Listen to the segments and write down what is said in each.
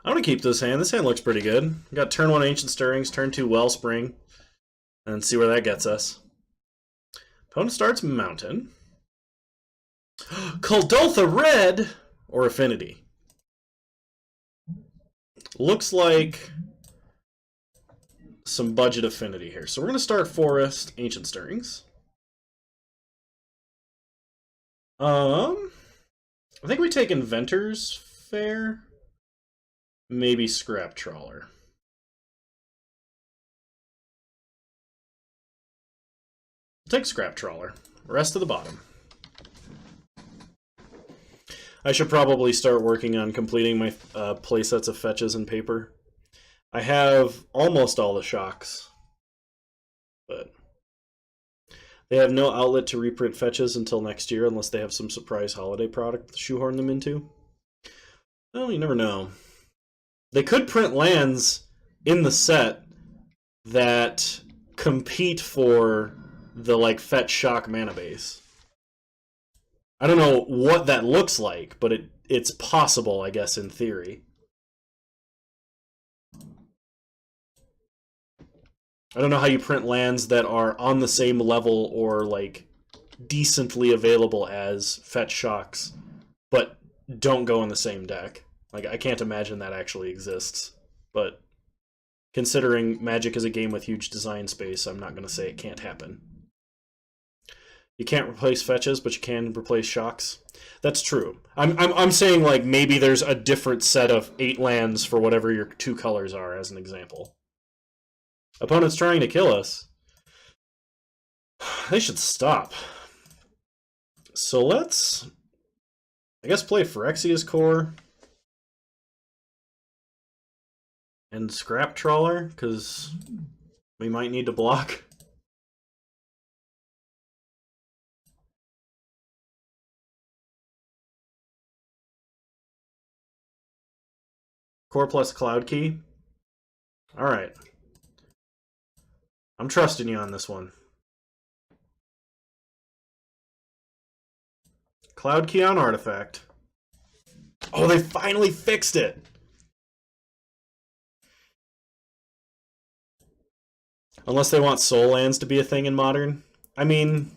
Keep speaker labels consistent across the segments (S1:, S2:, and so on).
S1: I'm going to keep this hand. This hand looks pretty good. We got turn 1 Ancient Stirrings, turn 2 Wellspring, and see where that gets us. Opponent starts Mountain. Kuldotha Red or Affinity. Looks like some budget Affinity here. So we're going to start Forest, Ancient Stirrings. I think we take Inventor's Fair. Maybe Scrap Trawler. Take Scrap Trawler. Rest of the bottom. I should probably start working on completing my playsets of fetches and paper. I have almost all the shocks, but they have no outlet to reprint fetches until next year unless they have some surprise holiday product to shoehorn them into. Well, you never know. They could print lands in the set that compete for the like fetch shock mana base. I don't know what that looks like, but it's possible, I guess, in theory. I don't know how you print lands that are on the same level or like decently available as fetch shocks, but don't go in the same deck. Like, I can't imagine that actually exists. But considering Magic is a game with huge design space, I'm not going to say it can't happen. You can't replace fetches, but you can replace shocks. That's true. I'm saying like maybe there's a different set of 8 lands for whatever your 2 colors are, as an example. Opponent's trying to kill us. They should stop. So let's, I guess, play Phyrexia's Core and Scrap Trawler, because we might need to block. Core plus Cloud Key. Alright. I'm trusting you on this one. Cloud Key on Artifact. Oh, they finally fixed it! Unless they want soul lands to be a thing in Modern. I mean,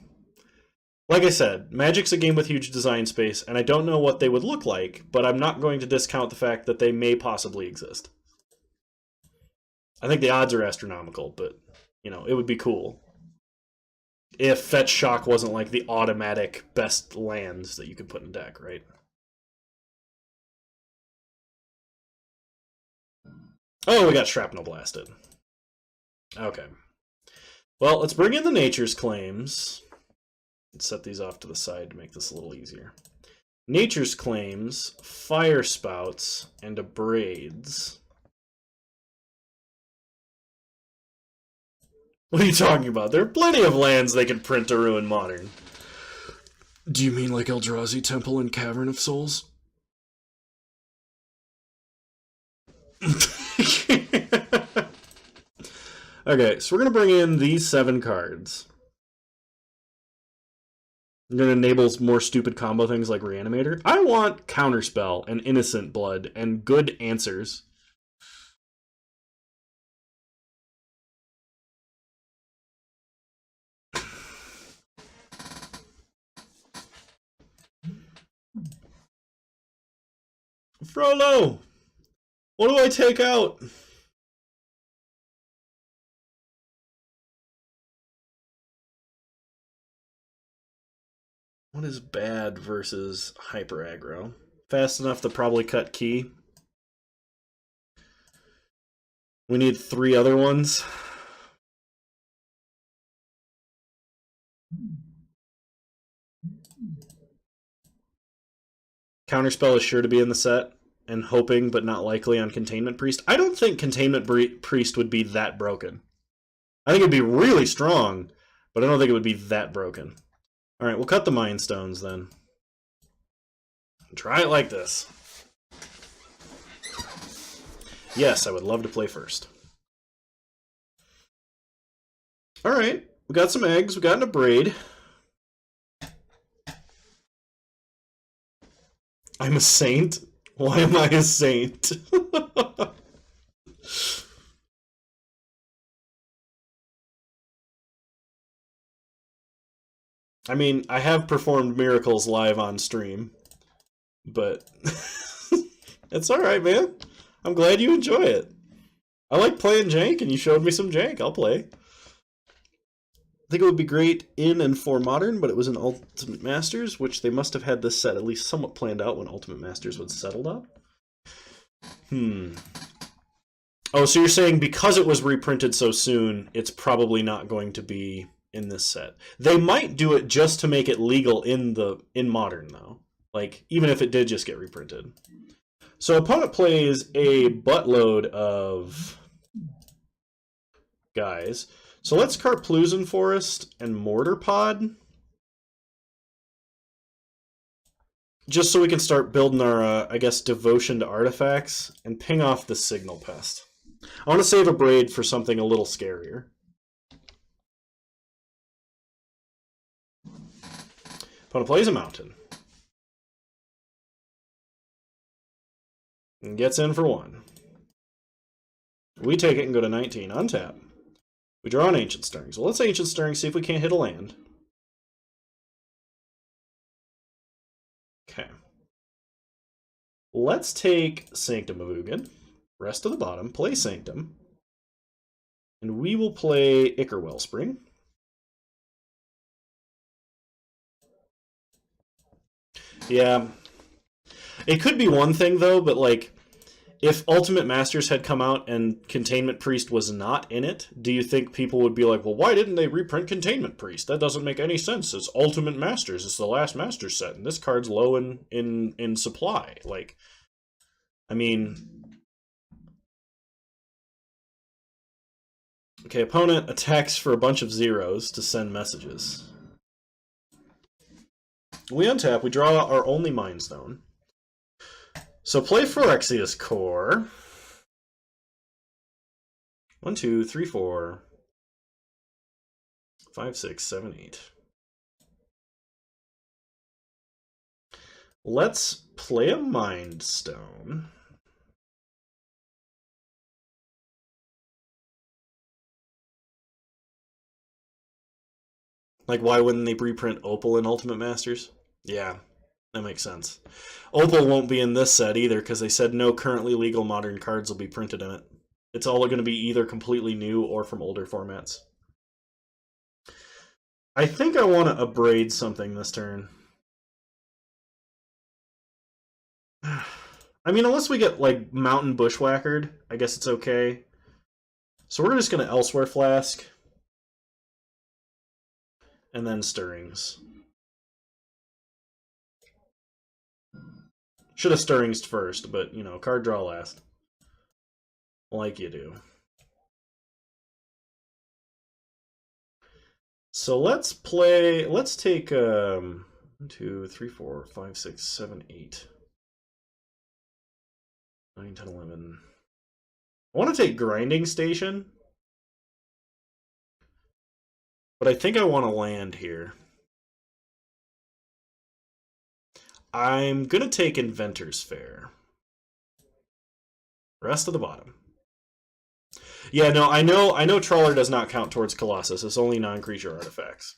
S1: like I said, Magic's a game with huge design space, and I don't know what they would look like, but I'm not going to discount the fact that they may possibly exist. I think the odds are astronomical, but, you know, it would be cool if Fetch Shock wasn't like the automatic best lands that you could put in deck, right? Oh, we got Shrapnel Blasted. Okay. Well, let's bring in the Nature's Claims. Let's set these off to the side to make this a little easier. Nature's Claims, Fire Spouts, and Abrades. What are you talking about? There are plenty of lands they can print to ruin Modern. Do you mean like Eldrazi Temple and Cavern of Souls? Okay, so we're going to bring in these 7 cards. I'm going to enable more stupid combo things like Reanimator. I want Counterspell and Innocent Blood and good answers. Frollo! What do I take out? What is bad versus hyper aggro? Fast enough to probably cut key. We need 3 other ones. Counterspell is sure to be in the set, and hoping but not likely on Containment Priest. I don't think Containment Priest would be that broken. I think it'd be really strong, but I don't think it would be that broken. Alright, we'll cut the Mind Stones then. Try it like this. Yes, I would love to play first. Alright, we got some eggs, we got an Abrade. I'm a saint? Why am I a saint? I mean, I have performed miracles live on stream, but it's alright, man. I'm glad you enjoy it. I like playing jank, and you showed me some jank. I'll play. I think it would be great in and for Modern, but it was in Ultimate Masters, which they must have had this set at least somewhat planned out when Ultimate Masters was settled up. Oh, so you're saying because it was reprinted so soon, it's probably not going to be in this set. They might do it just to make it legal in Modern, though. Like, even if it did just get reprinted. So opponent plays a buttload of guys. So let's Carplusen Forest and Mortar Pod. Just so we can start building our, I guess, devotion to artifacts and ping off the Signal Pest. I want to save a Braid for something a little scarier. Opponent plays a Mountain. And gets in for 1. We take it and go to 19. Untap. We draw an Ancient Stirring. So let's Ancient Stirring, see if we can't hit a land. Okay. Let's take Sanctum of Ugin. Rest of the bottom. Play Sanctum. And we will play Ichor Wellspring. Yeah. It could be one thing, though, but, like, if Ultimate Masters had come out and Containment Priest was not in it, do you think people would be like, well, why didn't they reprint Containment Priest? That doesn't make any sense. It's Ultimate Masters. It's the last Masters set, and this card's low in supply. Like, I mean... Okay, opponent attacks for a bunch of zeros to send messages. We untap. We draw our only Mind Stone. So play Phyrexia's Core. 1, 2, 3, 4, 5, 6, 7, 8. Let's play a Mind Stone. Like, why wouldn't they reprint Opal in Ultimate Masters? Yeah, that makes sense. Opal won't be in this set either because they said no currently legal Modern cards will be printed in it. It's all going to be either completely new or from older formats. I think I want to abrade something this turn. I mean, unless we get, like, Mountain Bushwhackered, I guess it's okay. So we're just going to Elsewhere Flask. And then Stirrings. Should have Stirrings first, but, you know, card draw last. Like you do. So let's take 1, 2, 3, 4, 5, 6, 7, 8. 9, 10, 11. I want to take Grinding Station. But I think I want to land here. I'm going to take Inventor's Fair. Rest of the bottom. Yeah, no, I know Trawler does not count towards Colossus. It's only non-creature artifacts.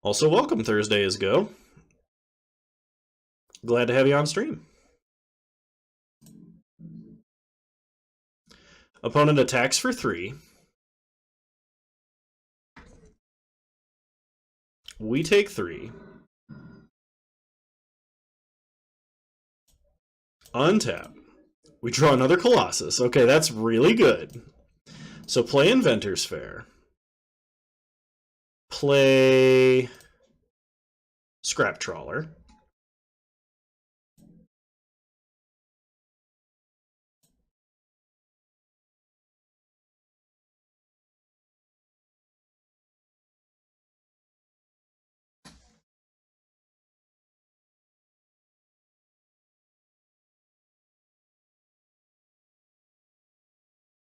S1: Also, welcome Thursday is Go. Glad to have you on stream. Opponent attacks for 3. We take 3. Untap. We draw another Colossus. Okay, that's really good. So play Inventor's Fair. Play Scrap Trawler.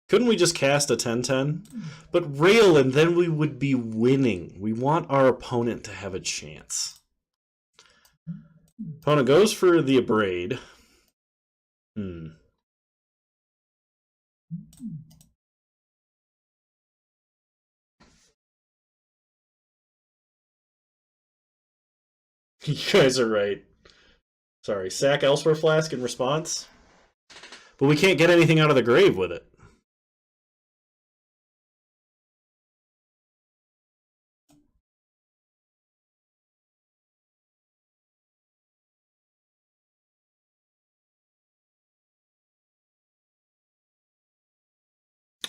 S1: Couldn't we just cast a 10-10? But rail, and then we would be winning. We want our opponent to have a chance. Opponent goes for the Abrade. You guys are right. Sorry, sack Elsewhere Flask in response. But we can't get anything out of the grave with it.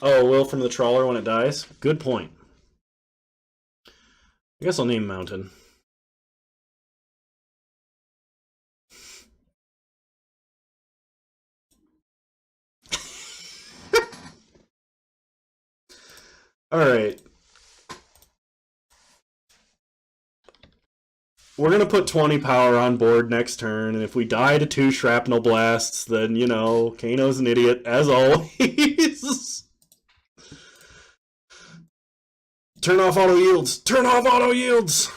S1: Oh, Will from the Trawler when it dies? Good point. I guess I'll name Mountain. Alright. We're going to put 20 power on board next turn, and if we die to 2 Shrapnel Blasts, then, you know, Kano's an idiot, as always. Turn off auto yields! Turn off auto yields!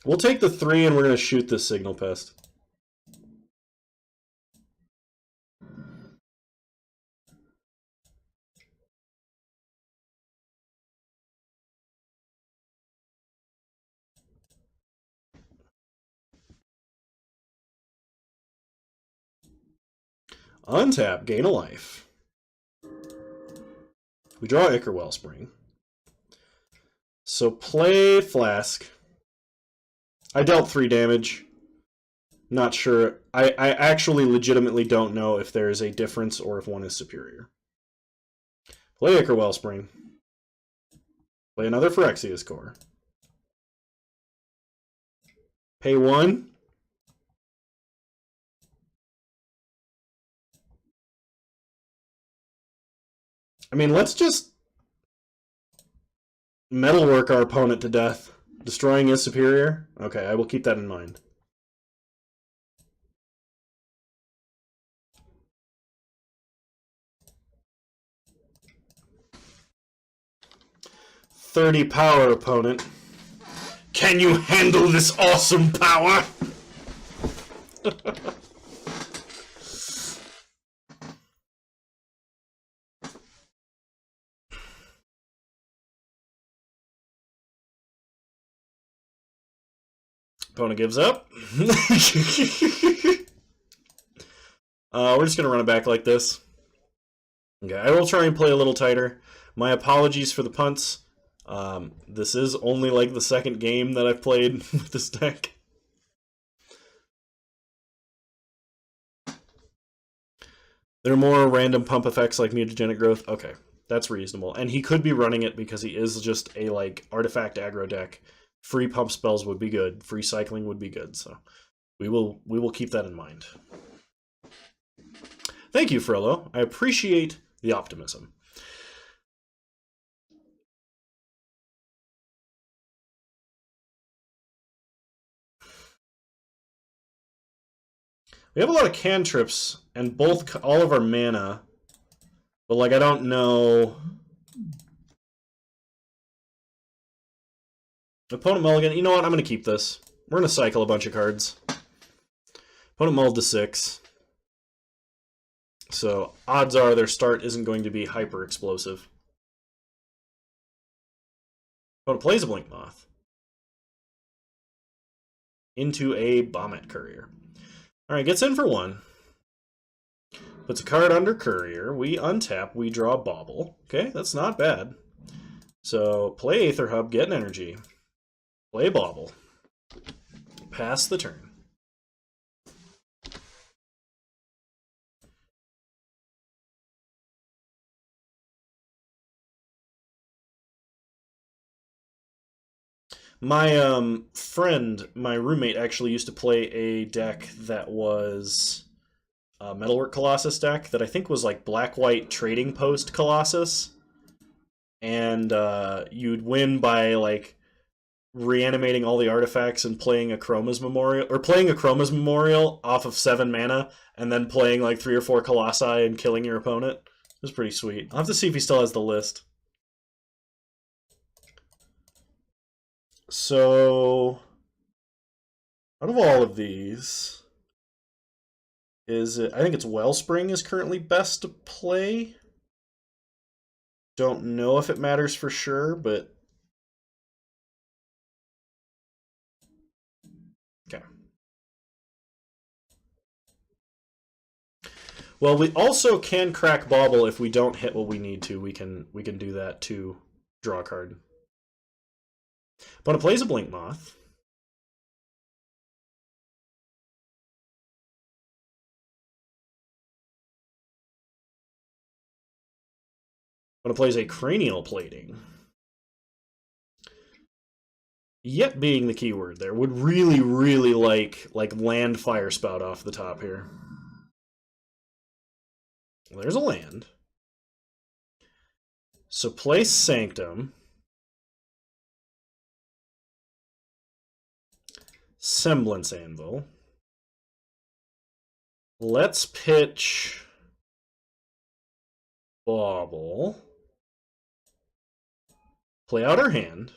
S1: We'll take the 3 and we're going to shoot this Signal Pest. Untap, gain a life. We draw Ichor Wellspring. So play Flask. I dealt 3 damage. Not sure. I actually legitimately don't know if there is a difference or if one is superior. Play Ichor Wellspring. Play another Phyrexia's Core. Pay 1. I mean, let's just metalwork our opponent to death. Destroying is superior? Okay, I will keep that in mind. $30 power, opponent. Can you handle this awesome power? Opponent gives up. We're just going to run it back like this. Okay, I will try and play a little tighter. My apologies for the punts. This is only like the second game that I've played with this deck. There are more random pump effects like mutagenic growth. Okay, that's reasonable. And he could be running it because he is just a like artifact aggro deck. Free pump spells would be good. Free cycling would be good. So we will keep that in mind. Thank you, Frollo. I appreciate the optimism. We have a lot of cantrips and all of our mana, but like I don't know. Opponent mulligan. You know what? I'm going to keep this. We're going to cycle a bunch of cards. Opponent mulled to 6. So odds are their start isn't going to be hyper explosive. Opponent plays a Blink Moth into a Bommet Courier. Alright, gets in for 1. Puts a card under Courier. We untap. We draw Bauble. Okay, that's not bad. So play Aether Hub, get an energy. Play Bauble. Pass the turn. My friend, my roommate, actually used to play a deck that was a Metalwork Colossus deck that I think was like black-white trading post Colossus. And you'd win by like reanimating all the artifacts and playing a Chroma's Memorial, or playing a Chroma's Memorial off of 7 mana, and then playing like 3 or 4 Colossi and killing your opponent. It was pretty sweet. I'll have to see if he still has the list. So, out of all of these, I think it's Wellspring is currently best to play. Don't know if it matters for sure, but okay. Well, we also can crack Bauble if we don't hit what we need to. We can do that to draw a card. But it plays a Blink Moth. But it plays a Cranial Plating. Yet being the keyword there. Would really, really like land Fire Spout off the top here. Well, there's a land. So play Sanctum. Semblance Anvil. Let's pitch Bauble. Play out our hand.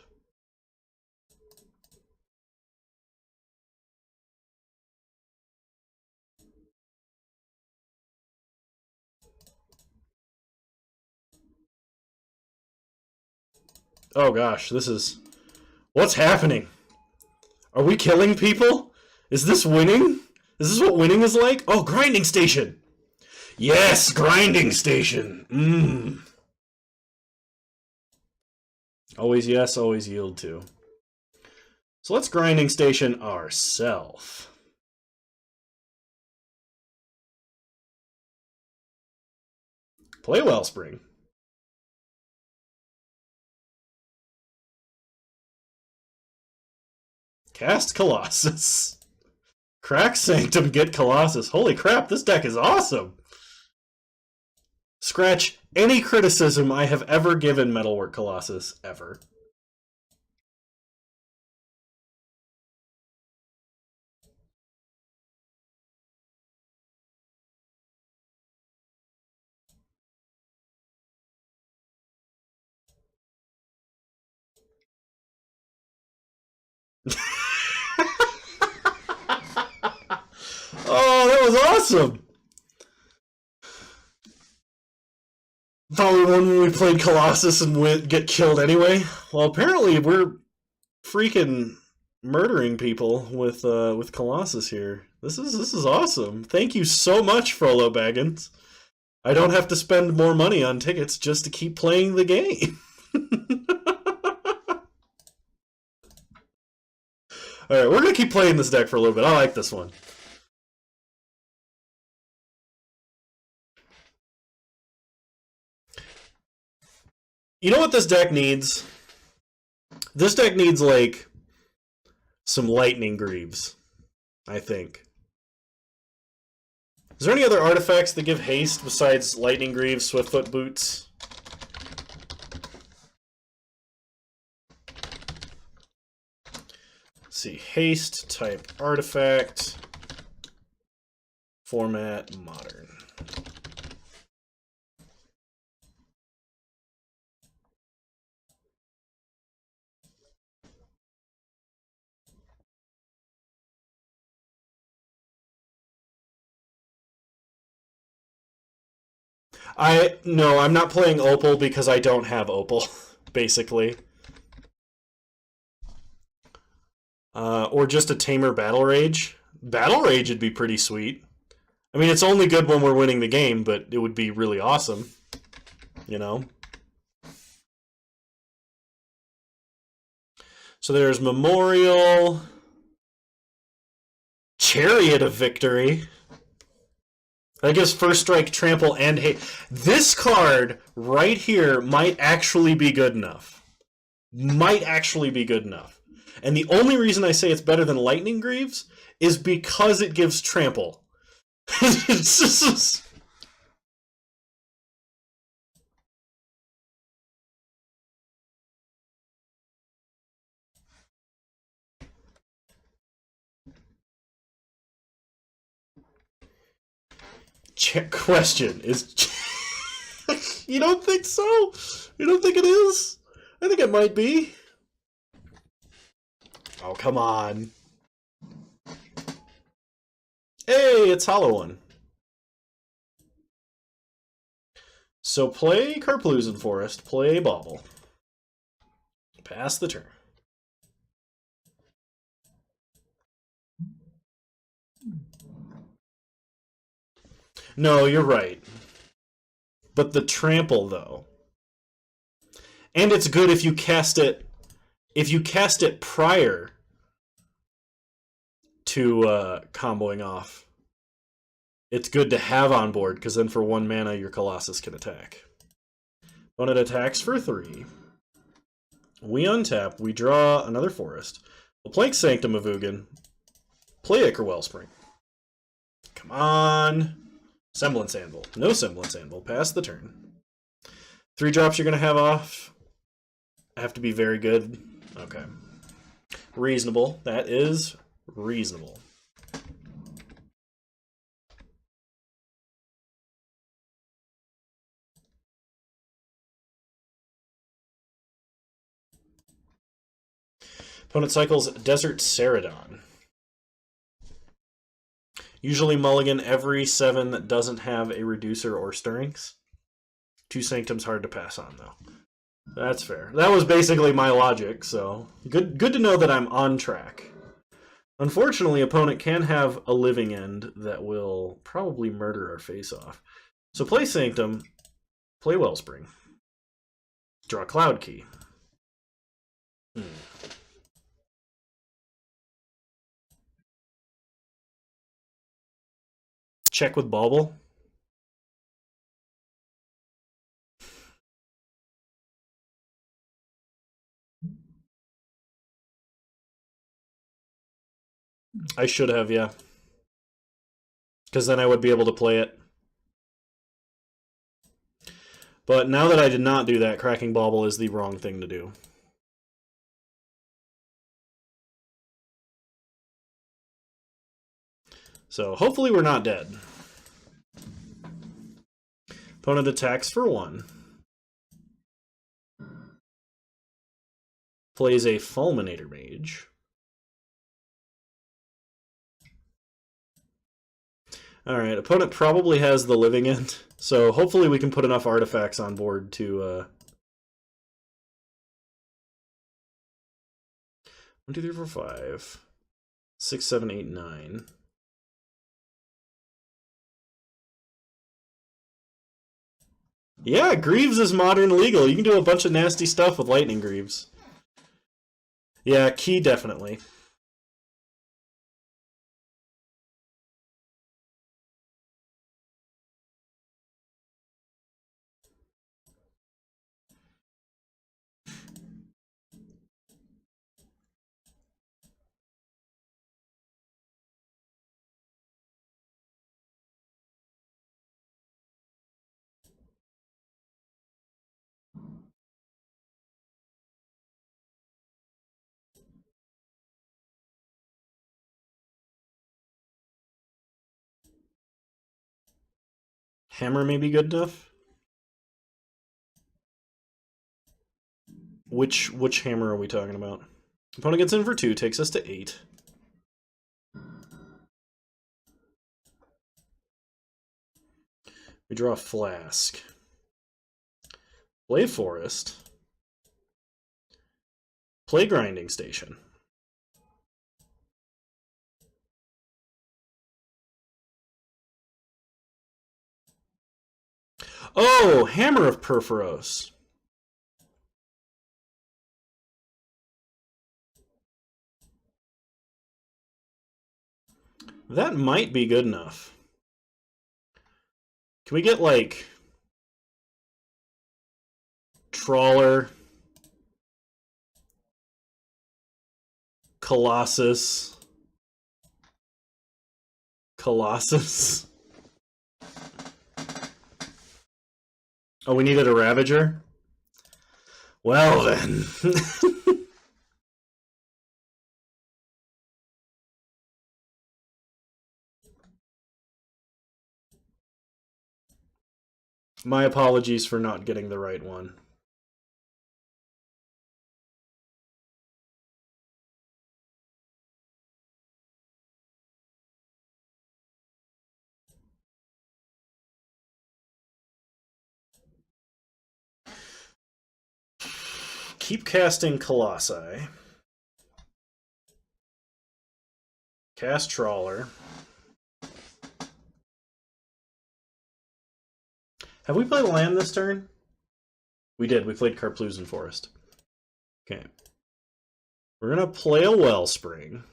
S1: Oh gosh, this is... What's happening? Are we killing people? Is this winning? Is this what winning is like? Oh, Grinding Station! Yes, Grinding Station! Mmm. Always yes, always yield to. So let's Grinding Station ourself. Play Wellspring. Cast Colossus. Crack Sanctum, get Colossus. Holy crap, this deck is awesome! Scratch any criticism I have ever given Metalwork Colossus, ever. Oh, that was awesome! Thought we won when we played Colossus and get killed anyway. Well, apparently we're freaking murdering people with Colossus here. This is awesome. Thank you so much, FroloBaggins. I don't have to spend more money on tickets just to keep playing the game. Alright, we're going to keep playing this deck for a little bit. I like this one. You know what this deck needs? This deck needs, like, some Lightning Greaves, I think. Is there any other artifacts that give haste besides Lightning Greaves, Swiftfoot Boots? Let's see, haste, type artifact, format, modern. No, I'm not playing Opal because I don't have Opal, basically. Or just a Tamer Battle Rage. Battle Rage would be pretty sweet. I mean, it's only good when we're winning the game, but it would be really awesome. You know? So there's Memorial. Chariot of Victory. That gives First Strike, Trample, and Hate. This card right here might actually be good enough. Might actually be good enough. And the only reason I say it's better than Lightning Greaves is because it gives Trample. It's just... Question is... You don't think so? You don't think it is? I think it might be. Oh, come on. Hey, it's Hollow One. So play Karplusan Forest, play Bauble. Pass the turn. No, you're right. But the trample, though. And it's good if you cast it prior to comboing off. It's good to have on board, because then for 1 mana your Colossus can attack. When it attacks for 3, we untap, we draw another forest. We'll play Sanctum of Ugin, play Ichor Wellspring. Come on! Semblance Anvil. No Semblance Anvil. Pass the turn. 3 drops you're going to have off. Have to be very good. Okay. Reasonable. That is reasonable. Opponent cycles Desert Ceradon. Usually mulligan every 7 that doesn't have a reducer or stirrings. 2 Sanctum's hard to pass on, though. That's fair. That was basically my logic, so good to know that I'm on track. Unfortunately, opponent can have a living end that will probably murder our face off. So play Sanctum, play Wellspring. Draw Cloud Key. Check with Bauble. I should have, yeah. Because then I would be able to play it. But now that I did not do that, cracking Bauble is the wrong thing to do. So hopefully we're not dead. Opponent attacks for 1. Plays a Fulminator Mage. Alright, opponent probably has the living end, so hopefully we can put enough artifacts on board to... 1, 2, 3, 4, 5... 6, 7, 8, 9... Yeah, Greaves is modern legal. You can do a bunch of nasty stuff with Lightning Greaves. Yeah, key definitely. Hammer may be good enough. Which hammer are we talking about? Opponent gets in for 2, takes us to 8. We draw a Flask. Play Forest. Play Grinding Station. Oh, Hammer of Perforos. That might be good enough. Can we get, like, Trawler, Colossus? Oh, we needed a Ravager? Well, then. My apologies for not getting the right one. Keep casting Colossi. Cast Trawler. Have we played land this turn? We did. We played Karplusan Forest. Okay. We're going to play a Wellspring.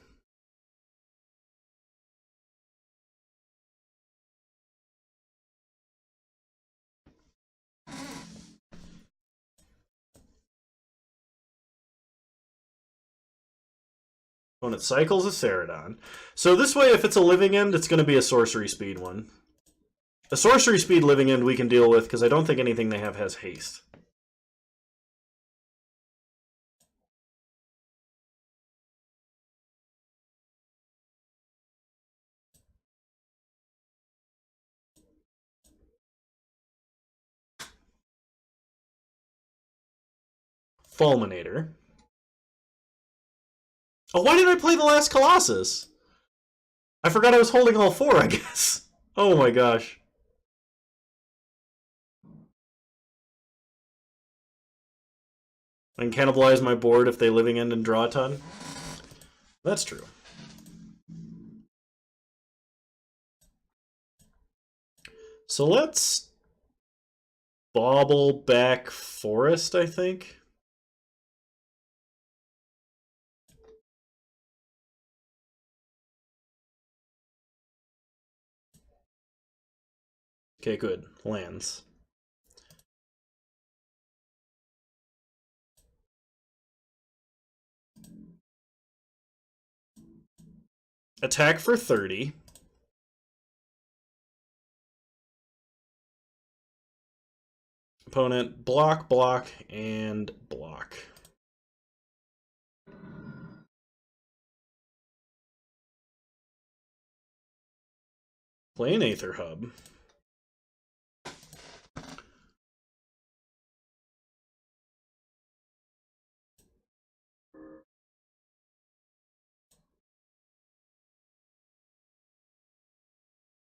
S1: When it cycles a Ceradon. So this way, if it's a living end, it's going to be a sorcery speed one. A sorcery speed living end we can deal with, because I don't think anything they have has haste. Fulminator. Oh, why did I play the last Colossus? I forgot I was holding all four, I guess. Oh my gosh. I can cannibalize my board if they living end and draw a ton. That's true. So let's bobble back Forest, I think. Okay, good. Lands. Attack for 30. Opponent block, block, and block. Play an Aether Hub.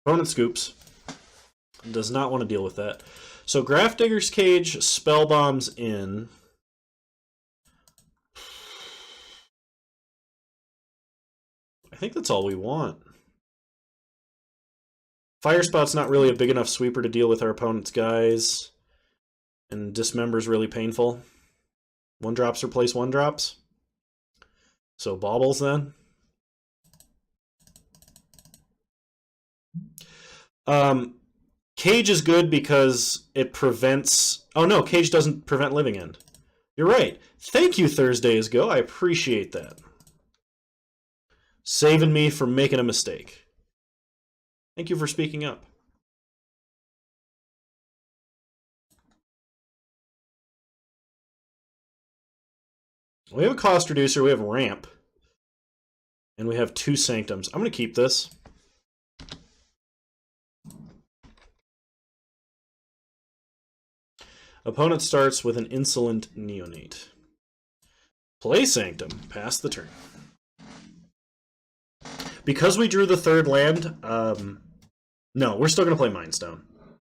S1: Opponent scoops. Does not want to deal with that. So Grafdigger's Cage, Spell Bombs in. I think that's all we want. Firespout's not really a big enough sweeper to deal with our opponent's guys. And Dismember's really painful. 1-drops replace 1-drops. So baubles then. Cage is good because it prevents... Oh no, Cage doesn't prevent living end. You're right. Thank you, Thursdays Go. I appreciate that. Saving me from making a mistake. Thank you for speaking up. We have a cost reducer, we have ramp. And we have 2 sanctums. I'm going to keep this. Opponent starts with an insolent neonate. Play Sanctum. Pass the turn. Because we drew the 3rd land, no, we're still going to play Mindstone.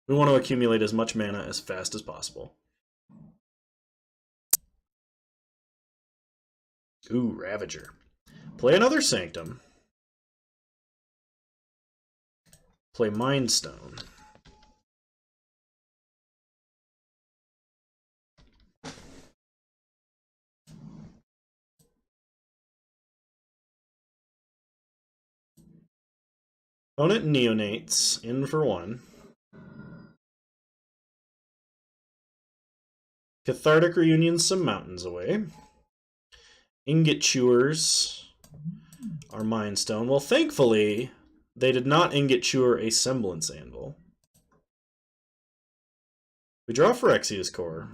S1: We want to accumulate as much mana as fast as possible. Ooh, Ravager. Play another Sanctum. Play Mindstone. Opponent neonates, in for 1. Cathartic Reunion some mountains away. Ingot Chewers are Mindstone. Well, thankfully, they did not Ingot Chewer a Semblance Anvil. We draw Phyrexia's Core.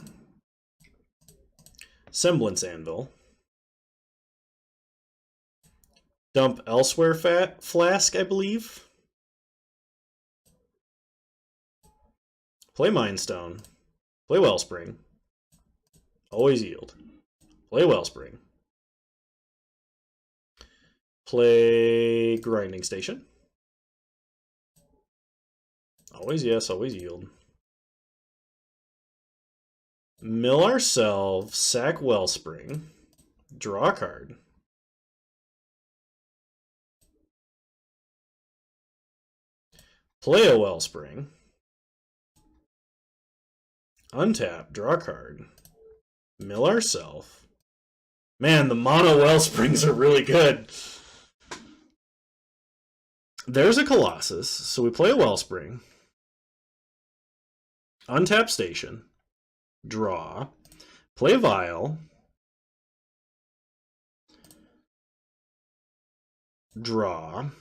S1: Semblance Anvil. Dump Elsewhere Flask, I believe. Play Mindstone. Play Wellspring. Always yield. Play Wellspring. Play Grinding Station. Always yes, always yield. Mill ourselves, sack Wellspring, draw a card. Play a Wellspring. Untap, draw a card. Mill ourself. Man, the mono Wellsprings are really good. There's a Colossus, so we play a Wellspring. Untap Station. Draw. Play Vial. Draw.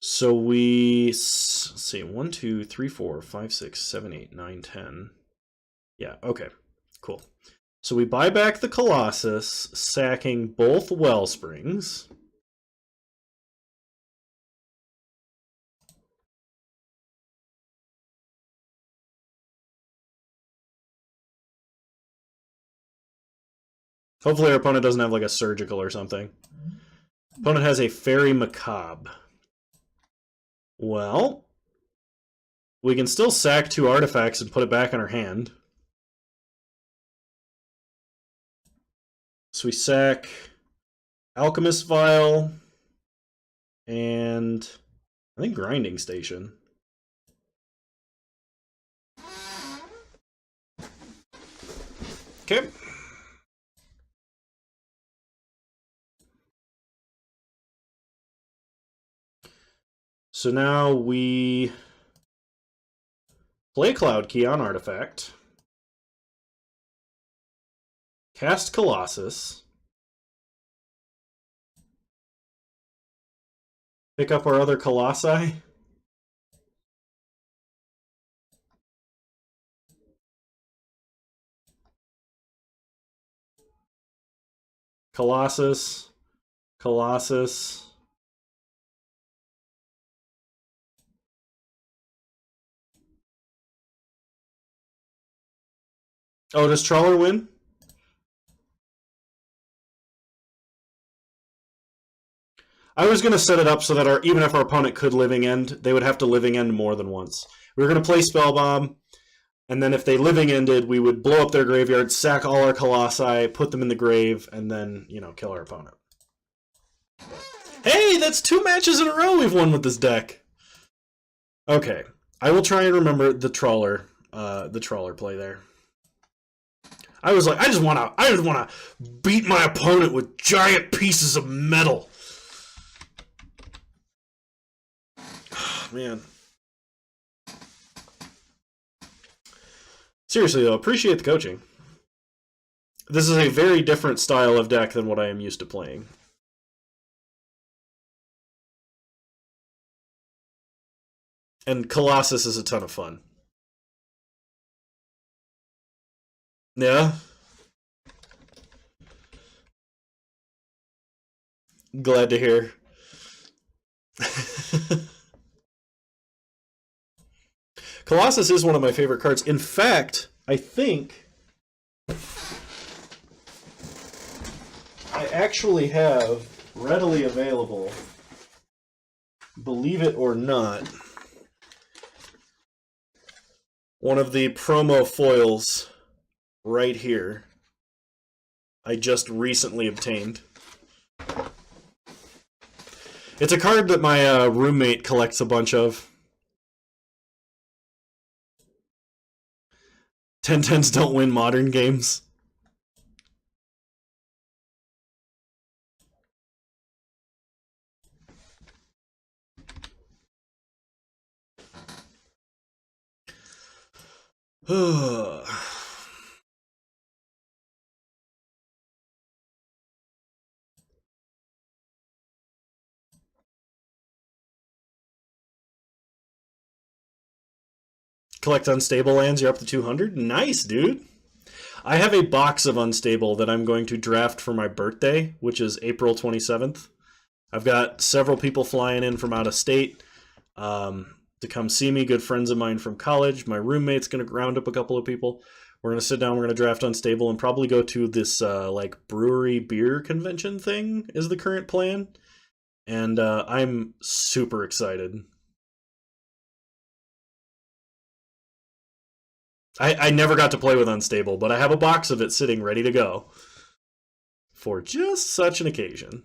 S1: So we, let's see, 1, 2, 3, 4, 5, 6, 7, 8, 9, 10. Yeah, okay, cool. So we buy back the Colossus, sacking both Wellsprings. Hopefully our opponent doesn't have like a surgical or something. Opponent has a Fairy Macabre. Well, we can still sack 2 artifacts and put it back in our hand. So we sack Alchemist Vial and I think Grinding Station. Okay. So now we play Cloud Key on Artifact. Cast Colossus. Pick up our other Colossi. Colossus. Colossus. Oh, does Trawler win? I was going to set it up so that even if our opponent could living end, they would have to living end more than once. We were going to play Spell Bomb, and then if they living ended, we would blow up their graveyard, sack all our Colossi, put them in the grave, and then, you know, kill our opponent. Hey, that's 2 matches in a row we've won with this deck. Okay, I will try and remember the Trawler play there. I was like, I just wanna beat my opponent with giant pieces of metal. Man. Seriously though, appreciate the coaching. This is a very different style of deck than what I am used to playing. And Colossus is a ton of fun. Yeah. Glad to hear. Colossus is one of my favorite cards. In fact, I think I actually have readily available, believe it or not, one of the promo foils right here. I just recently obtained. It's a card that my roommate collects a bunch of. 10/10s don't win modern games. Collect unstable lands, you're up to 200? Nice, dude. I have a box of unstable that I'm going to draft for my birthday, which is April 27th. I've got several people flying in from out of state to to come see me, good friends of mine from college. My roommate's going to round up a couple of people. We're going to sit down, we're going to draft Unstable, and probably go to this like brewery beer convention thing is the current plan. And I'm super excited. I never got to play with Unstable, but I have a box of it sitting ready to go for just such an occasion.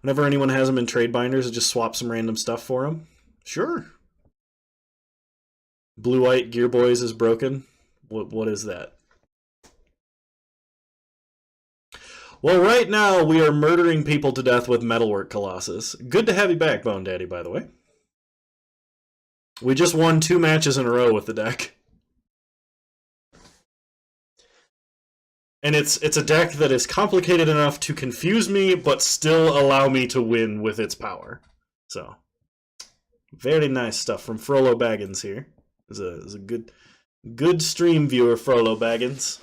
S1: Whenever anyone has them in trade binders, I just swap some random stuff for them. Sure. Blue White Gear Boys is broken. What is that? Well, right now we are murdering people to death with Metalwork Colossus. Good to have you back, Bone Daddy, by the way. We just won 2 matches in a row with the deck. And it's a deck that is complicated enough to confuse me, but still allow me to win with its power. So, very nice stuff from FroloBaggins here. Is a good stream viewer, FroloBaggins.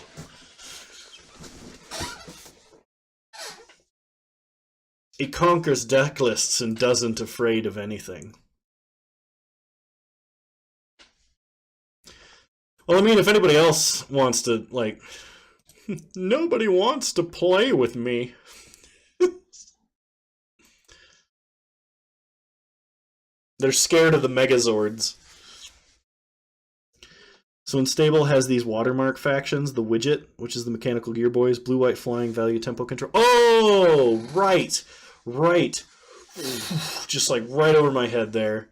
S1: He conquers deck lists and doesn't afraid of anything. Well, I mean, if anybody else wants to, like, nobody wants to play with me. They're scared of the Megazords. So Unstable has these watermark factions, the Widget, which is the Mechanical Gear Boys, Blue White Flying, Value Tempo Control. Oh, right. Right. Just like right over my head there.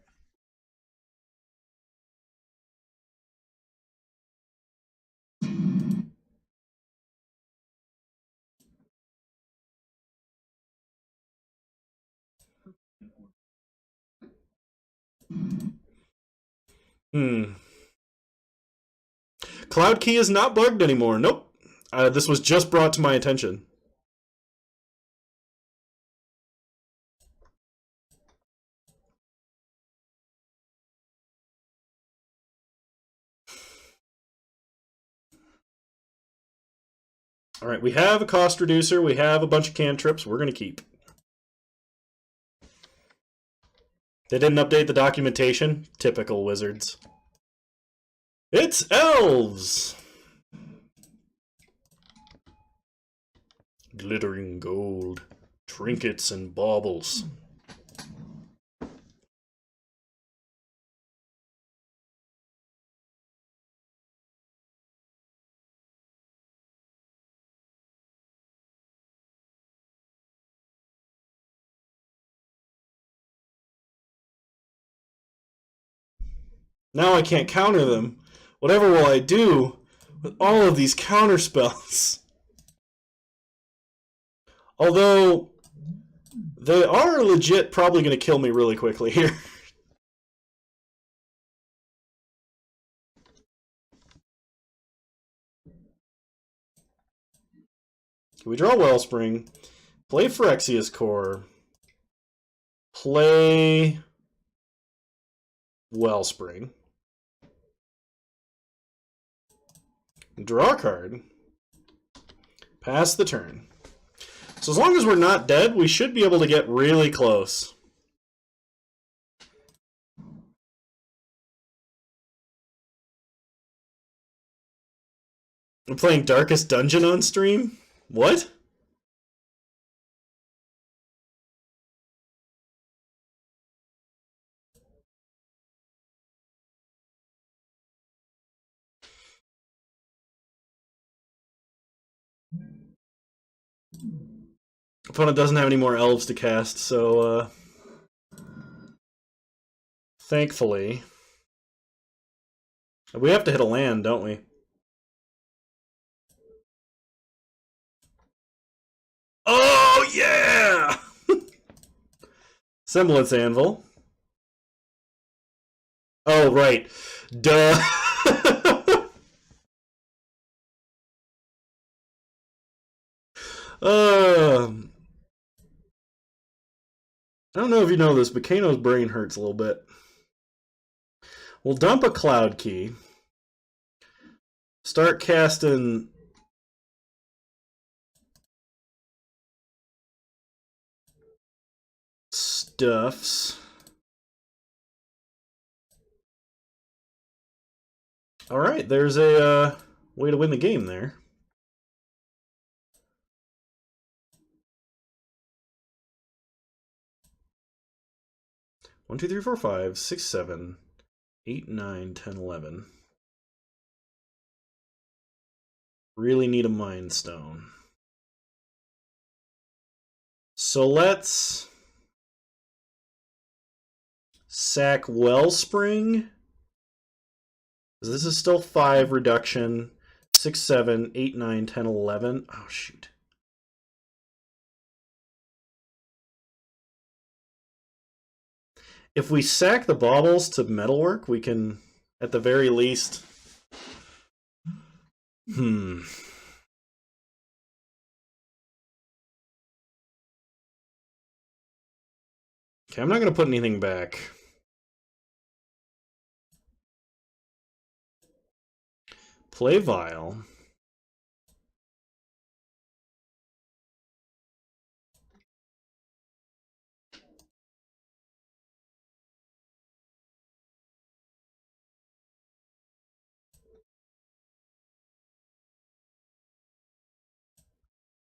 S1: Cloud Key is not bugged anymore. Nope. This was just brought to my attention. All right, we have a cost reducer. We have a bunch of cantrips. We're going to keep. They didn't update the documentation. Typical wizards. It's elves! Glittering gold. Trinkets and baubles. Now I can't counter them. Whatever will I do with all of these counter spells? Although, they are legit probably going to kill me really quickly here. We draw Wellspring, play Phyrexia's Core, play Wellspring, draw a card, pass the turn. So as long as we're not dead, we should be able to get really close. I'm playing Darkest Dungeon on stream? What? Opponent doesn't have any more elves to cast, so thankfully. We have to hit a land, don't we? Oh, yeah! Semblance Anvil. Oh, right. Duh. I don't know if you know this, but Kano's brain hurts a little bit. We'll dump a Cloud Key. Start casting stuffs. All right, there's a way to win the game there. One, two, three, four, five, six, 7, 8, 9, 10, 11. Really need a Mind Stone. So let's sack Wellspring. This is still 5 reduction. 6, 7, 8, 9, 10, 11. Oh, shoot. If we sack the baubles to Metalwork, we can, at the very least... Okay, I'm not going to put anything back. Play Vial.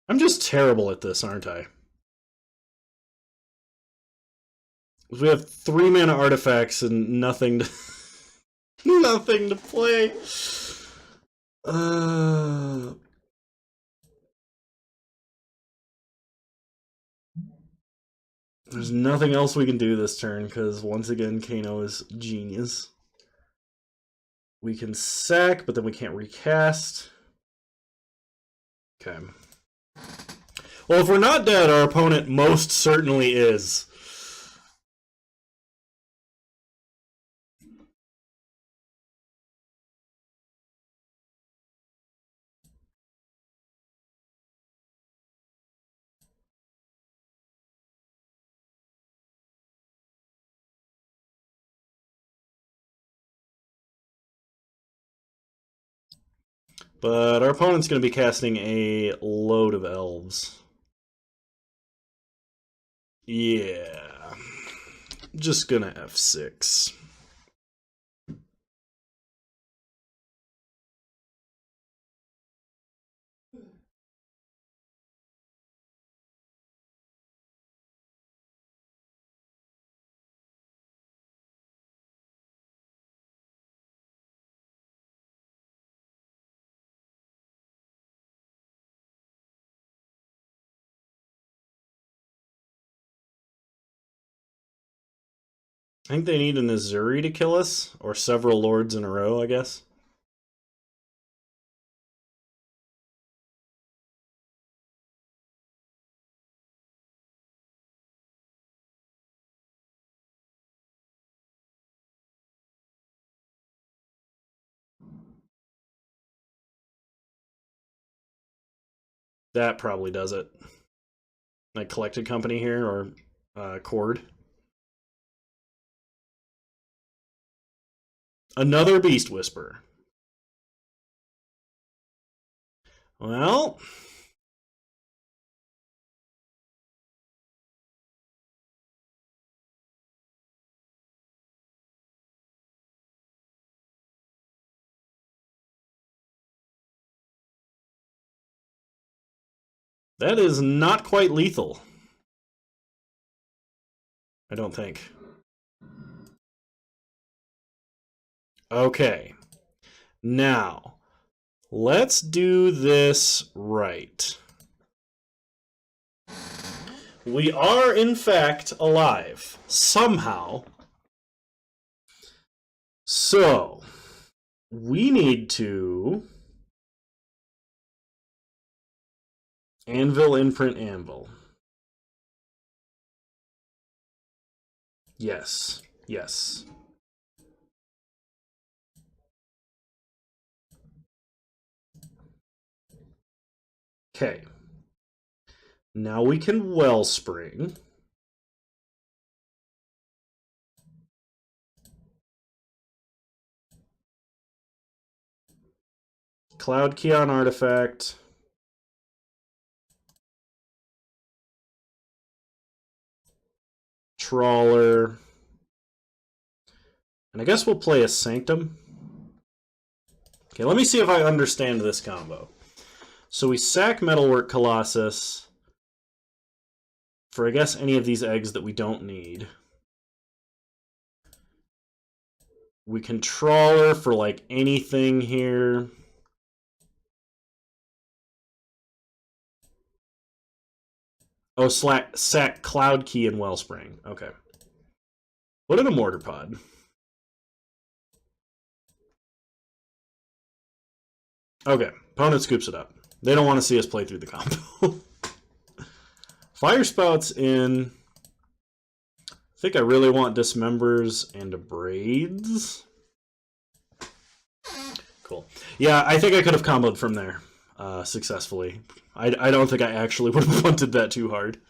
S1: I'm just terrible at this, aren't I? We have 3 mana artifacts and nothing to nothing to play. There's nothing else we can do this turn because once again Kano is genius. We can sack, but then we can't recast. Okay. Well, if we're not dead, our opponent most certainly is. But our opponent's going to be casting a load of elves. Yeah. Just gonna F6. I think they need an Azuri to kill us, or several lords in a row, I guess. That probably does it. Like Collected Company here, or Cord. Another Beast Whisper. Well... that is not quite lethal. I don't think. Okay. Now, let's do this right. We are, in fact, alive. Somehow. So, we need to... Anvil, Imprint, Anvil. Yes. Yes. Okay. Now we can Wellspring. Cloud Key on Artifact. Trawler. And I guess we'll play a Sanctum. Okay, let me see if I understand this combo. So we sack Metalwork Colossus for, I guess, any of these eggs that we don't need. We can Trawler for, like, anything here. Oh, sack Cloud Key and Wellspring. Okay. What in a Mortar Pod? Okay, opponent scoops it up. They don't want to see us play through the combo. Fire Spouts in. I think I really want Dismembers and Abrades. Cool. Yeah, I think I could have comboed from there successfully. I don't think I actually would have wanted that too hard.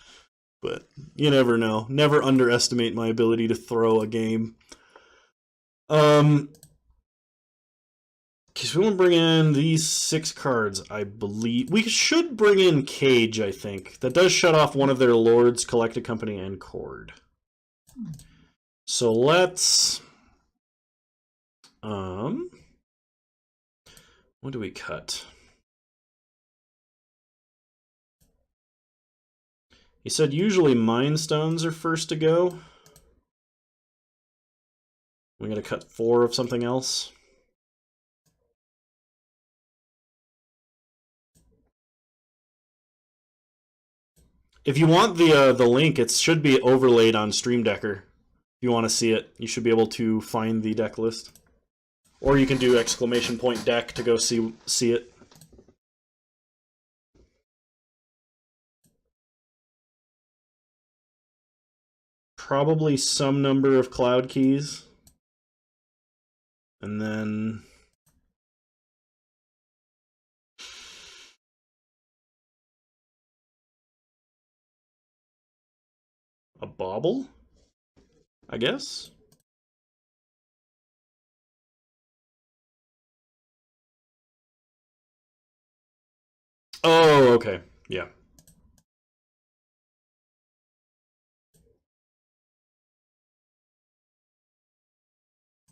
S1: But you never know. Never underestimate my ability to throw a game. Because we want to bring in these 6 cards, I believe. We should bring in Cage, I think. That does shut off one of their Lords, Collected Company, and Cord. So let's... what do we cut? He said usually Mind Stones are first to go. We gotta cut 4 of something else. If you want the link, it should be overlaid on Stream Decker. If you want to see it, you should be able to find the deck list. Or you can do !deck to go see it. Probably some number of Cloud Keys. And then... a Bauble? I guess? Oh, okay. Yeah.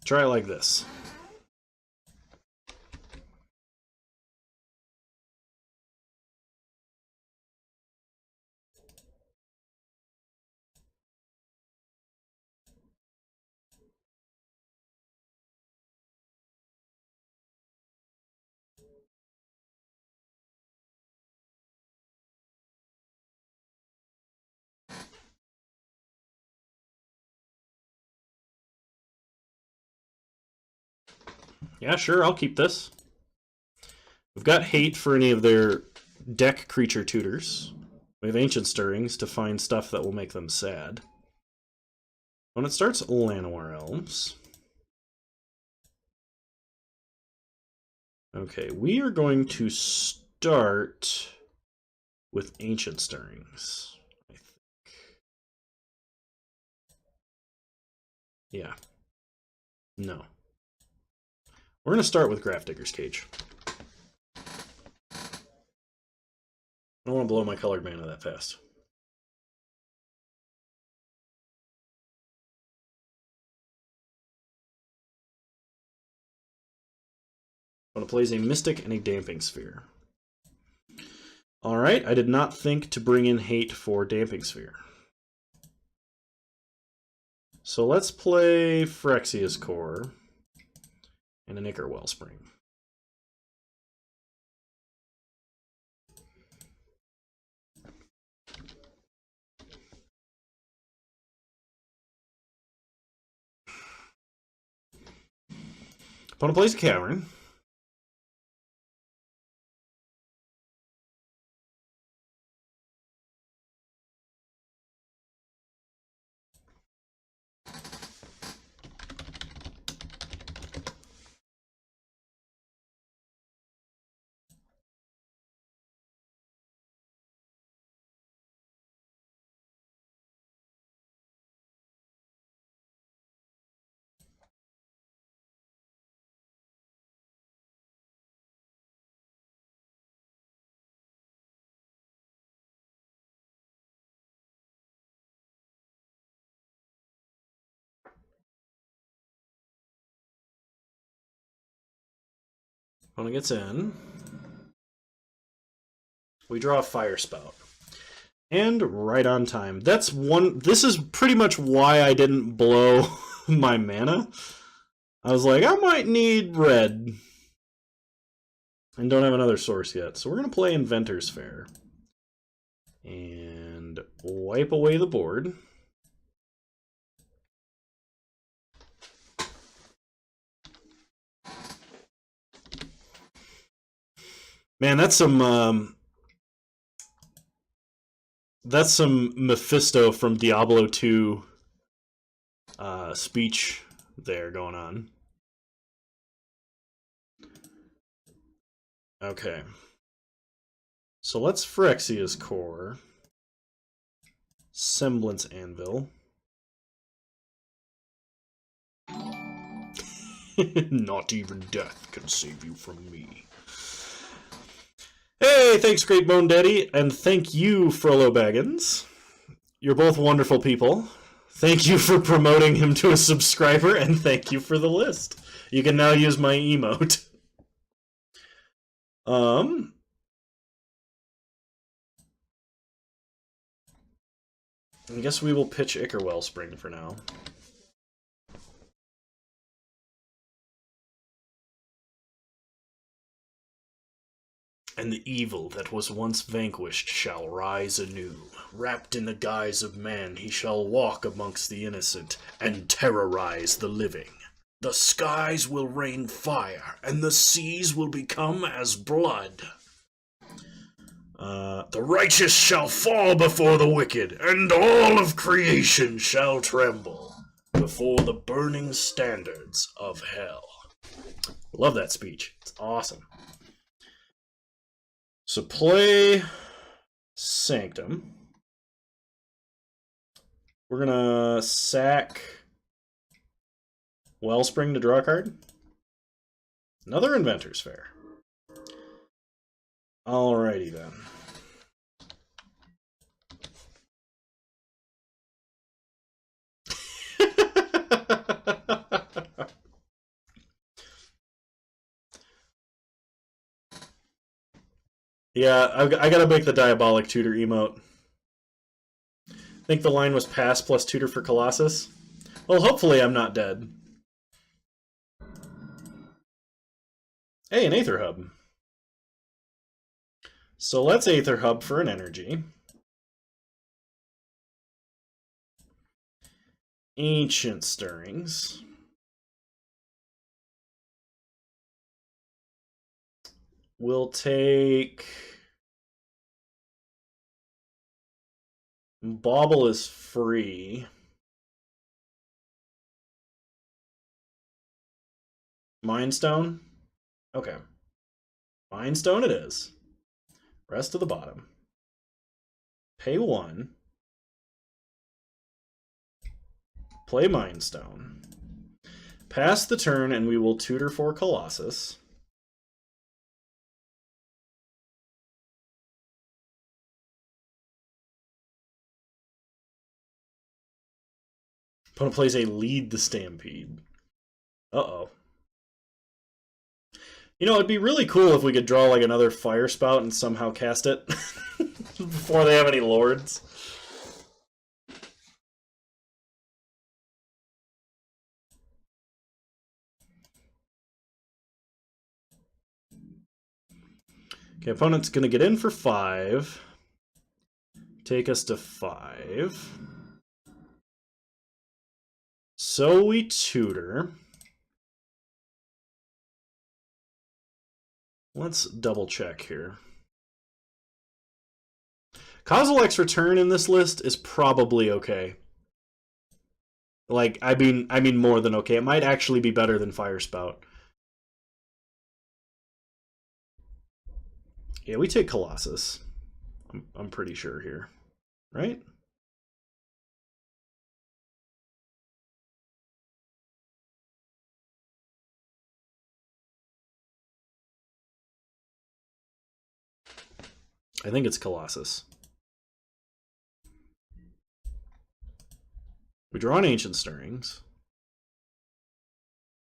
S1: Try it like this. Yeah, sure, I'll keep this. We've got Hate for any of their deck creature tutors. We have Ancient Stirrings to find stuff that will make them sad. When it starts, Llanowar Elves. Okay, we are going to start with Ancient Stirrings, I think. Yeah. No. We're going to start with Grafdigger's Cage. I don't want to blow my colored mana that fast. I'm going to place a Mystic and a Damping Sphere. Alright, I did not think to bring in Hate for Damping Sphere. So let's play Phyrexia's Core and an Ichor Wellspring. Opponent plays a Cavern. Opponent gets in. We draw a fire spout. And right on time. That's one. This is pretty much why I didn't blow my mana. I was like, I might need red. And don't have another source yet. So we're going to play Inventor's Fair. And wipe away the board. Man, that's some Mephisto from Diablo 2 speech there going on. Okay. So let's Phyrexia's Core. Semblance Anvil. Not even death can save you from me. Hey, thanks, Great Bone Daddy, and thank you, FroloBaggins. You're both wonderful people. Thank you for promoting him to a subscriber, and thank you for the list. You can now use my emote. I guess we will pitch Ichor Wellspring for now. And the evil that was once vanquished shall rise anew. Wrapped in the guise of man, he shall walk amongst the innocent and terrorize the living. The skies will rain fire, and the seas will become as blood. The righteous shall fall before the wicked, and all of creation shall tremble before the burning standards of hell. Love that speech. It's awesome. So play Sanctum. We're gonna sack Wellspring to draw a card. Another Inventor's Fair. Alrighty then. Yeah, I gotta make the Diabolic Tutor emote. Think the line was pass plus tutor for Colossus? Well, hopefully I'm not dead. Hey, an Aether Hub. So let's Aether Hub for an energy. Ancient Stirrings. We'll take... Bauble is free. Mindstone? Okay. Mindstone it is. Rest of the bottom. Pay 1. Play Mindstone. Pass the turn and we will tutor for Colossus. Opponent plays a Lead the Stampede. Uh-oh. You know, it'd be really cool if we could draw like another Fire Spout and somehow cast it before they have any lords. Okay, opponent's gonna get in for 5. Take us to 5. So we tutor. Let's double check here. Kozilek's Return in this list is probably okay. Like, I mean more than okay. It might actually be better than Fire Spout. Yeah, we take Colossus. I'm pretty sure here, right? I think it's Colossus. We draw an Ancient Stirrings.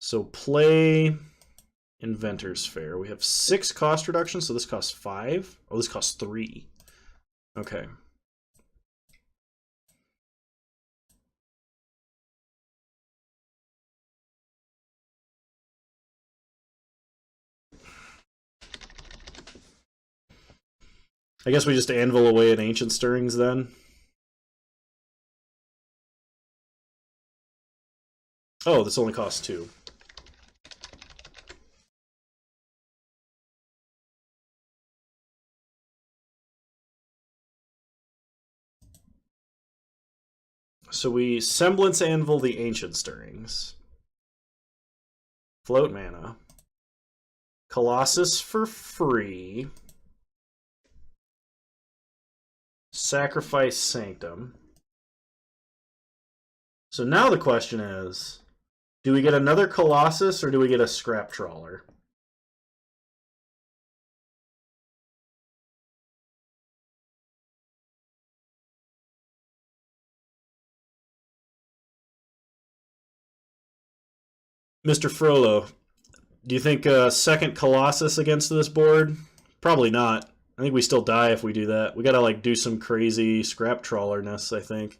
S1: So play Inventor's Fair. We have 6 cost reductions, so this costs 5. Oh, this costs 3. Okay. I guess we just anvil away at Ancient Stirrings then. Oh, this only costs 2. So we Semblance Anvil the Ancient Stirrings. Float mana. Colossus for free. Sacrifice Sanctum. So now the question is, do we get another Colossus or do we get a Scrap Trawler? Mr. Frollo, do you think a second Colossus against this board? Probably not. I think we still die if we do that. We gotta like do some crazy Scrap Trawlerness, I think.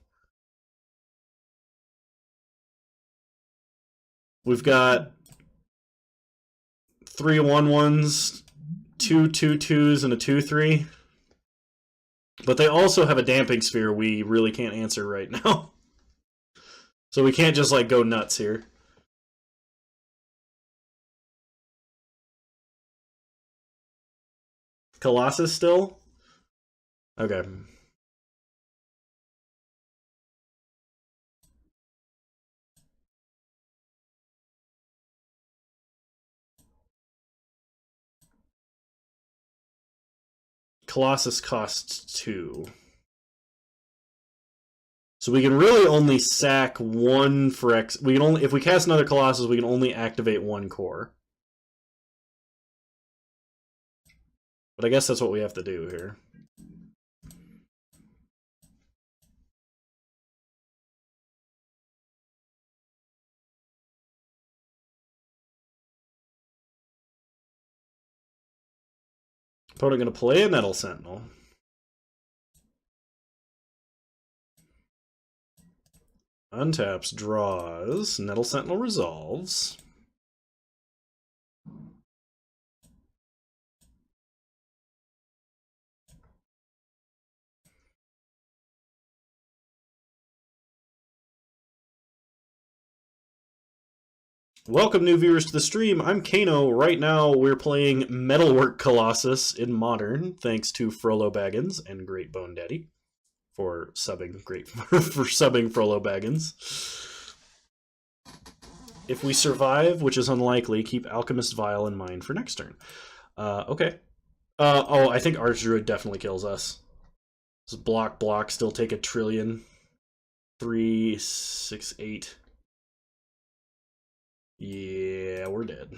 S1: We've got 3 1/1s, 2 2/2s, and a 2/3. But they also have a Damping Sphere we really can't answer right now. So we can't just like go nuts here. Colossus still? Okay. Colossus costs 2. So we can really only sack 1 for X. We can only, if we cast another Colossus, we can only activate 1 core. But I guess that's what we have to do here. Opponent going to play a Nettle Sentinel. Untaps, draws, Nettle Sentinel resolves. Welcome, new viewers, to the stream. I'm Kano. Right now, we're playing Metalwork Colossus in Modern, thanks to FroloBaggins and Great Bone Daddy for subbing FroloBaggins. If we survive, which is unlikely, keep Alchemist Vial in mind for next turn. Okay. Oh, I think Archdruid definitely kills us. This block, still take a trillion. 3, 6, 8. Yeah, we're dead.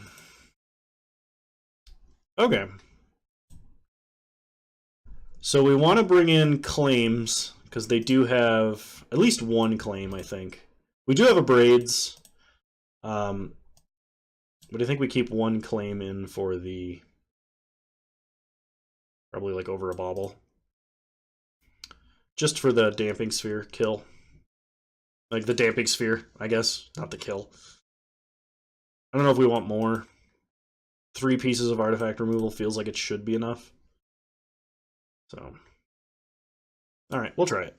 S1: Okay. So we want to bring in claims, because they do have at least 1 claim, I think. We do have a Braids. But I think we keep 1 claim in for the... Probably like over a bauble. Just for the Damping Sphere kill. Like the Damping Sphere, I guess, not the kill. I don't know if we want more. 3 pieces of artifact removal feels like it should be enough. So, alright, we'll try it.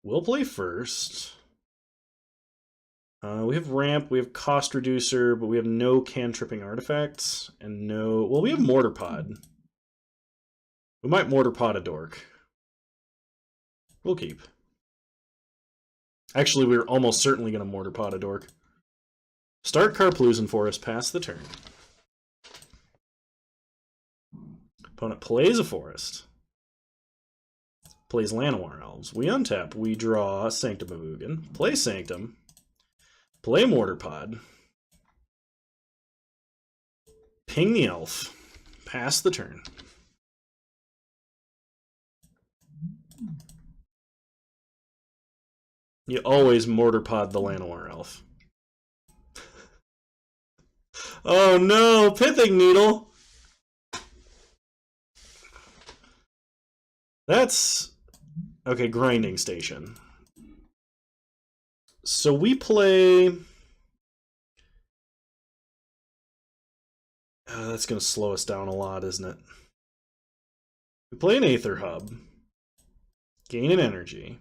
S1: We'll play first. We have Ramp, we have Cost Reducer, but we have no cantripping artifacts, and no... Well, we have Mortar Pod. We might Mortar Pod a Dork. We'll keep. Actually, we're almost certainly going to Mortar Pod a Dork. Start Karplusan for us, pass the turn. Opponent plays a Forest. Plays Llanowar Elves. We untap. We draw Sanctum of Ugin. Play Sanctum. Play Mortar Pod. Ping the Elf. Pass the turn. You always mortar pod the Llanowar elf. Oh no, Pithing Needle! That's... Okay, Grinding Station. So we play... that's going to slow us down a lot, isn't it? We play an Aether Hub. Gain an energy.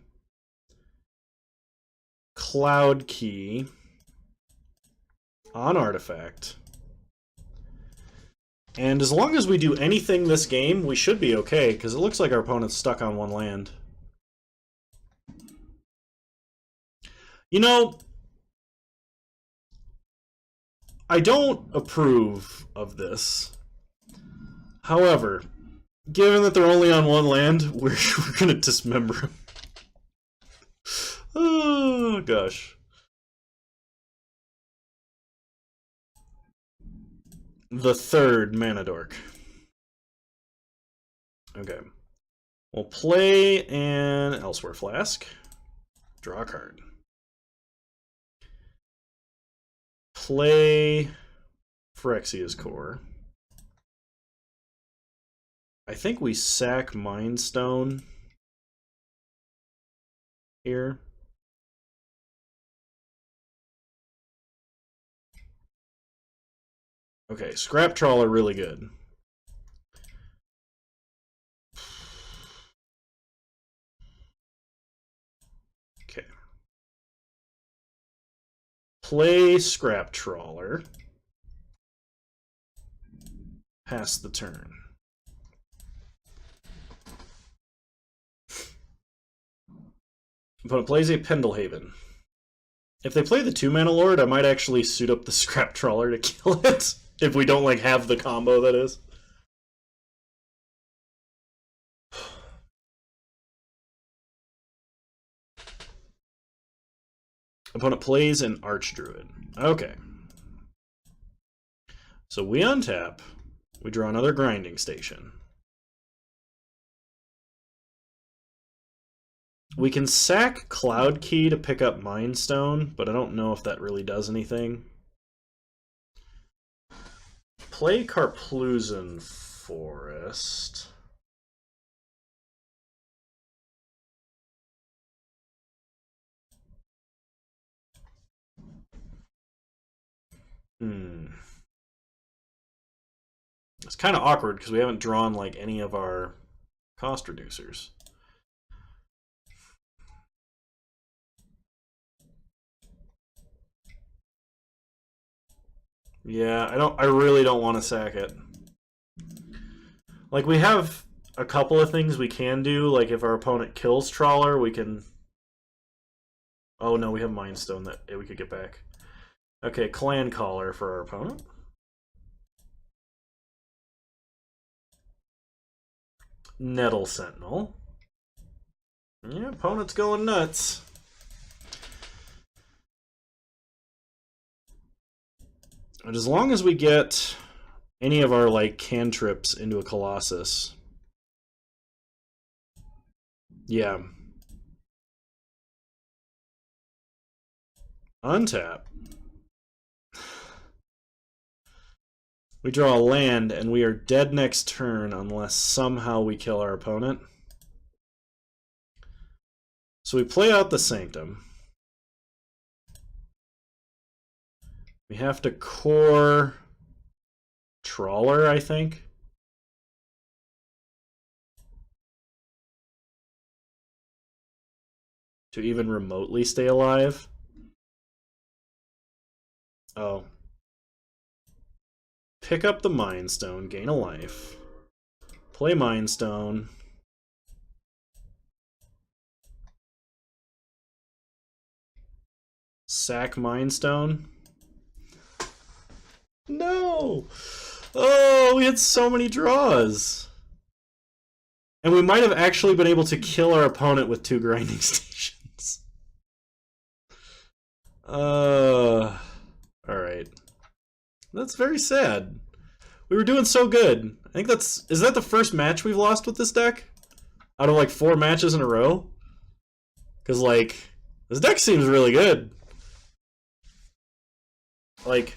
S1: Cloud Key. On Artifact. And as long as we do anything this game, we should be okay, because it looks like our opponent's stuck on one land. You know, I don't approve of this. However, given that they're only on one land, we're going to dismember him. Oh, gosh. The third mana dork. Okay. We'll play an Elsewhere Flask. Draw a card. Play Phyrexia's Core. I think we sack Mind Stone here. Okay, Scrap Trawler really good. Okay. Play Scrap Trawler. Pass the turn. Opponent plays a Pendelhaven. If they play the 2-mana Lord, I might actually suit up the Scrap Trawler to kill it. If we don't like have the combo, that is. Opponent plays an Archdruid. Okay. So we untap. We draw another Grinding Station. We can sack Cloud Key to pick up Mind Stone, but I don't know if that really does anything. Play Karplusan Forest. It's kind of awkward because we haven't drawn like any of our cost reducers. Yeah, I really don't want to sack it. Like, we have a couple of things we can do. Like, if our opponent kills Trawler, we can... Oh, no, we have Mind Stone that we could get back. Okay, Clan Caller for our opponent. Nettle Sentinel. Yeah, opponent's going nuts. And as long as we get any of our, like, cantrips into a Colossus. Yeah. Untap. We draw a land, and we are dead next turn unless somehow we kill our opponent. So we play out the Sanctum. We have to core Trawler, I think. To even remotely stay alive. Oh. Pick up the Mind Stone, gain a life. Play Mind Stone. Sack Mind Stone. No! Oh, we had so many draws. And we might have actually been able to kill our opponent with 2 Grinding Stations. Alright. That's very sad. We were doing so good. I think that's... Is that the first match we've lost with this deck? Out of like 4 matches in a row? Because, like, This deck seems really good. Like,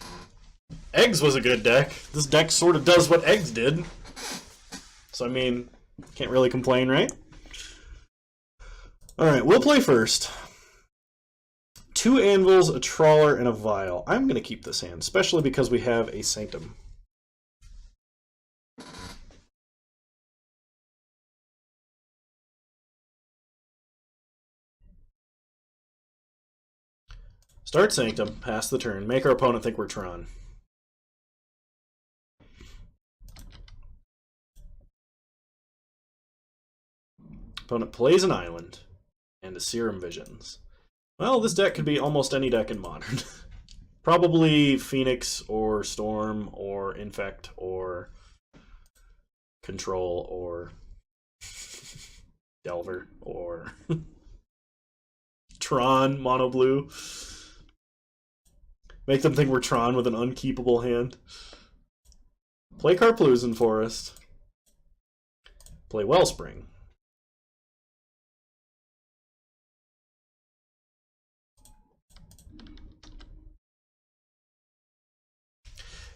S1: Eggs was a good deck. This deck sort of does what Eggs did. So, I mean, can't really complain, right? Alright, we'll play first. 2 anvils, a trawler, and a vial. I'm going to keep this hand, especially because we have a sanctum. Start sanctum, pass the turn, make our opponent think we're Tron. Opponent plays an island and a Serum Visions. Well, this deck could be almost any deck in Modern. Probably Phoenix or Storm or Infect or Control or Delver or Tron, Mono Blue. Make them think we're Tron with an unkeepable hand. Play Karplusan Forest. Play Wellspring.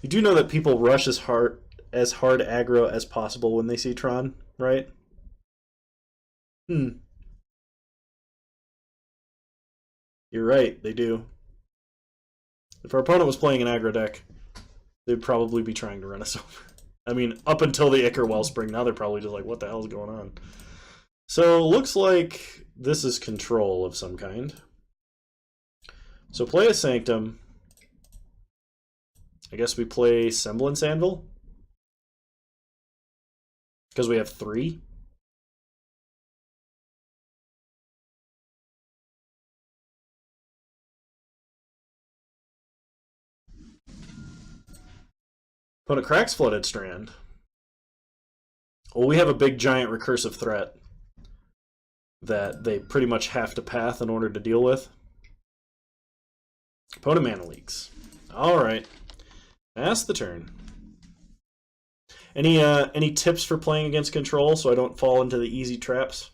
S1: You do know that people rush as hard aggro as possible when they see Tron, right? You're right, they do. If our opponent was playing an aggro deck, they'd probably be trying to run us over. I mean, up until the Ichor Wellspring, now they're probably just like, what the hell is going on? So, looks like this is control of some kind. So play a Sanctum. I guess we play Semblance Anvil. Because we have 3. Opponent cracks Flooded Strand. Well, we have a big giant recursive threat that they pretty much have to path in order to deal with. Opponent mana leaks. Alright. Pass the turn. Any tips for playing against control so I don't fall into the easy traps?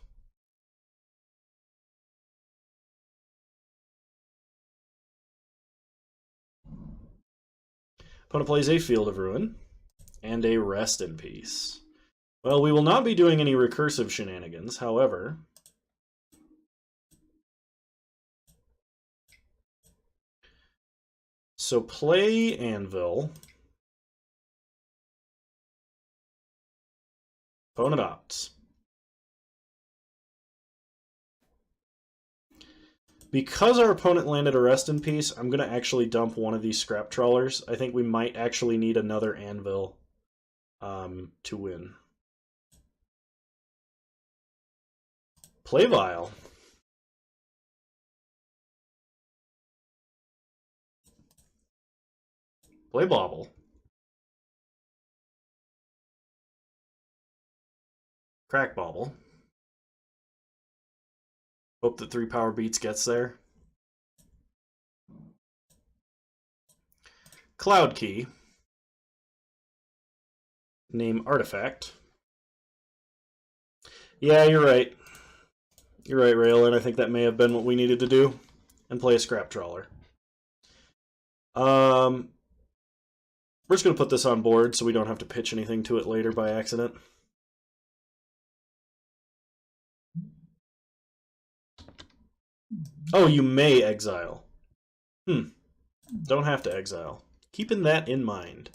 S1: Opponent plays a Field of Ruin and a Rest in Peace. Well, we will not be doing any recursive shenanigans, however. So play Anvil. Opponent opts. Because our opponent landed a Rest in Peace, I'm going to actually dump one of these Scrap Trawlers. I think we might actually need another Anvil to win. Play Vial. Play Bauble. Crack Bauble. Hope that 3 Power Beats gets there. Cloud Key. Name Artifact. Yeah, you're right. You're right, Raylin. I think that may have been what we needed to do. And play a Scrap Trawler. We're just going to put this on board so we don't have to pitch anything to it later by accident. Oh, you may exile. Don't have to exile. Keeping that in mind.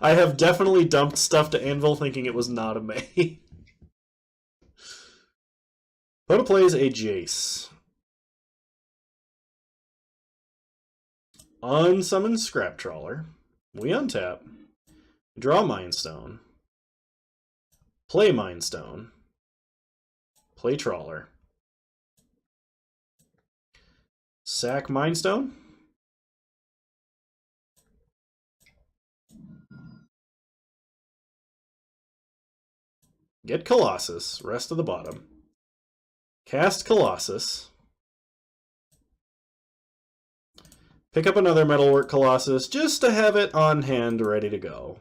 S1: I have definitely dumped stuff to Anvil thinking it was not a May. Opponent plays a Jace. Unsummon Scrap Trawler. We untap. Draw Mindstone. Play Mindstone. Play Trawler. Sack Mindstone. Get Colossus, rest of the bottom. Cast Colossus. Pick up another Metalwork Colossus just to have it on hand ready to go.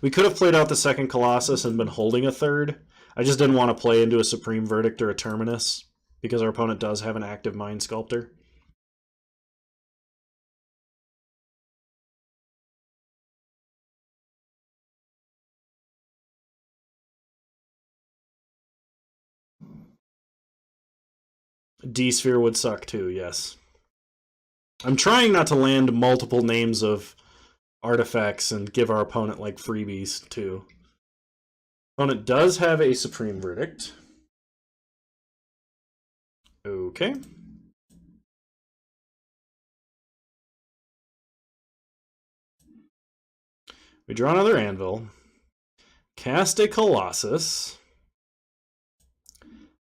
S1: We could have played out the second Colossus and been holding a third. I just didn't want to play into a Supreme Verdict or a Terminus, because our opponent does have an active Mind Sculptor. D-Sphere would suck too, yes. I'm trying not to land multiple names of artifacts and give our opponent like freebies too. Opponent does have a Supreme Verdict. Okay. We draw another Anvil. Cast a Colossus.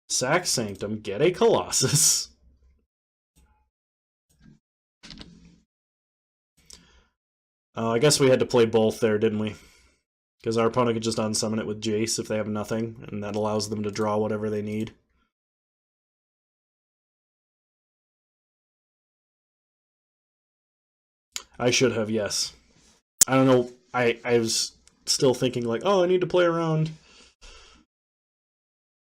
S1: Sack Sanctum, get a Colossus. I guess we had to play both there, didn't we? Because our opponent could just unsummon it with Jace if they have nothing, and that allows them to draw whatever they need. I should have, yes. I don't know. I was still thinking like, oh, I need to play around.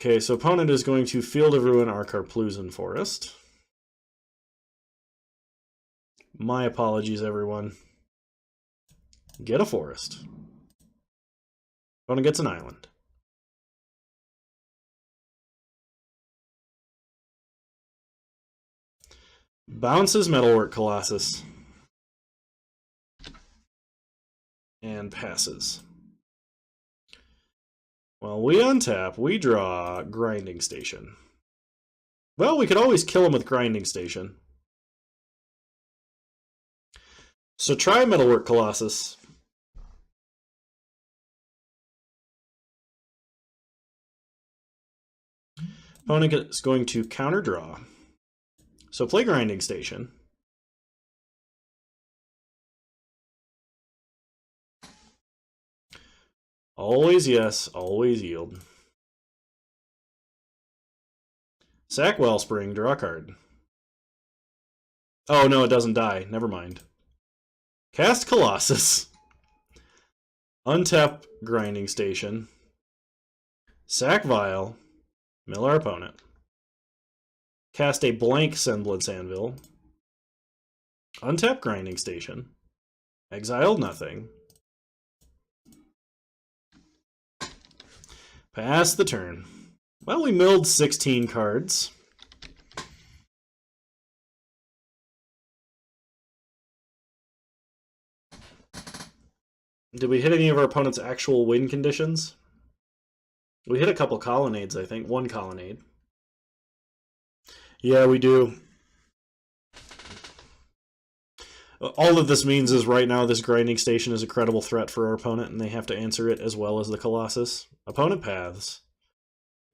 S1: Okay, so opponent is going to Field of Ruin our Karplusan Forest. My apologies, everyone. Get a forest. Opponent gets an island. Bounces Metalwork Colossus. And passes. Well, we untap, we draw Grinding Station. Well, we could always kill him with Grinding Station. So try Metalwork Colossus. Opponent is going to counter draw. So play Grinding Station. Always yes, always yield. Sack Wellspring, draw a card. Oh no, it doesn't die. Never mind. Cast Colossus. Untap Grinding Station. Sack Vial. Mill our opponent. Cast a blank Semblance Anvil. Untap Grinding Station. Exiled nothing. Pass the turn. Well, we milled 16 cards. Did we hit any of our opponent's actual win conditions? We hit a couple colonnades, I think. One colonnade. Yeah, we do. All that this means is right now this Grinding Station is a credible threat for our opponent, and they have to answer it as well as the Colossus. Opponent paths.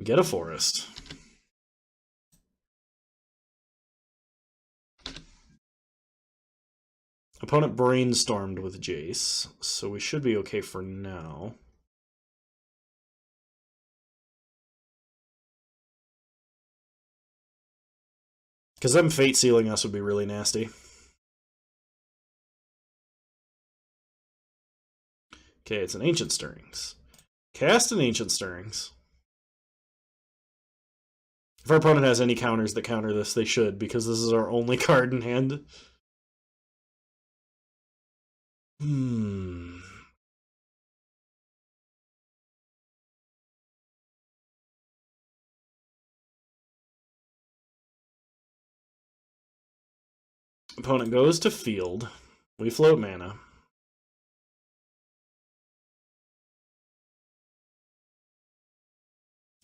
S1: Get a forest. Opponent brainstormed with Jace, so we should be okay for now. Because them fate sealing us would be really nasty. Okay, it's an Ancient Stirrings. Cast an Ancient Stirrings. If our opponent has any counters that counter this, they should, because this is our only card in hand. Opponent goes to field. We float mana.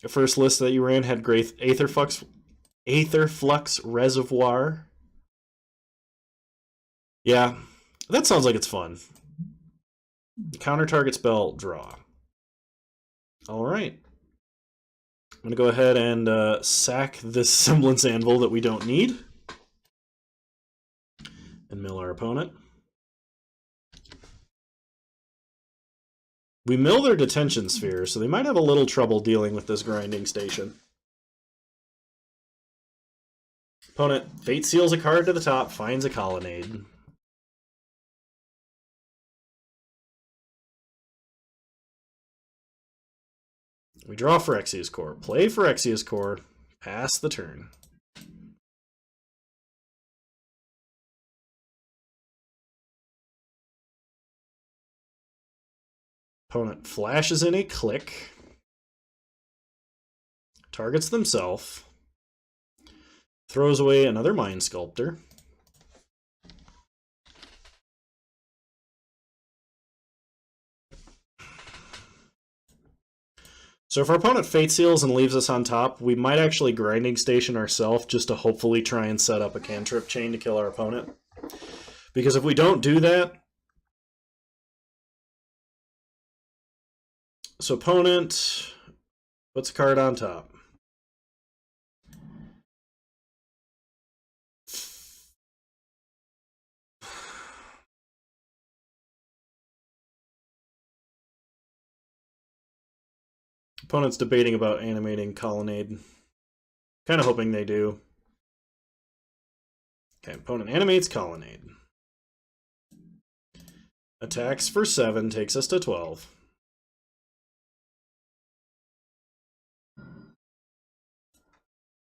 S1: The first list that you ran had great Aetherflux Reservoir. Yeah, that sounds like it's fun. Counter target spell, draw. Alright. I'm going to go ahead and sack this Semblance Anvil that we don't need. And mill our opponent. We mill their Detention Sphere, so they might have a little trouble dealing with this Grinding Station. Opponent fate seals a card to the top, finds a colonnade. We draw Phyrexia's Core. Play Phyrexia's Core. Pass the turn. Opponent flashes in a click. Targets themselves. Throws away another Mind Sculptor. So if our opponent Fate Seals and leaves us on top, we might actually Grinding Station ourselves just to hopefully try and set up a cantrip chain to kill our opponent. Because if we don't do that... So opponent puts a card on top. Opponent's debating about animating Colonnade. Kind of hoping they do. Okay, opponent animates Colonnade. Attacks for 7, takes us to 12.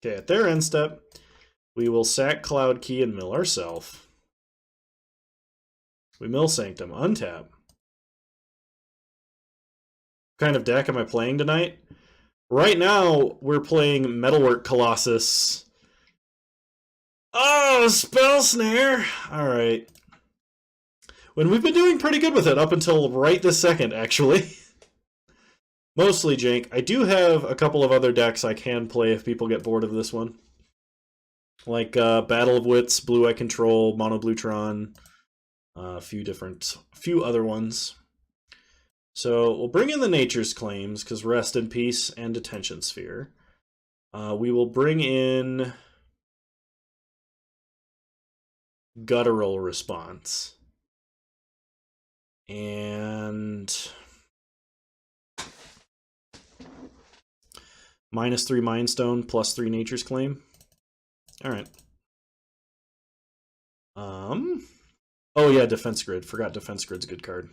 S1: Okay, at their end step, we will sack Cloud Key and mill ourselves. We mill Sanctum, untap. What kind of deck am I playing tonight? Right now, we're playing Metalwork Colossus. Oh, Spell Snare! Alright. When we've been doing pretty good with it up until right this second, actually. Mostly jank. I do have a couple of other decks I can play if people get bored of this one. Like Battle of Wits, Blue Eye Control, Mono Bluetron, a few other ones. So we'll bring in the Nature's Claims, because Rest in Peace and Detention Sphere. We will bring in Guttural Response. And -3 Mind Stone, +3 Nature's Claim. Alright. Oh yeah, Defense Grid. Forgot Defense Grid's a good card.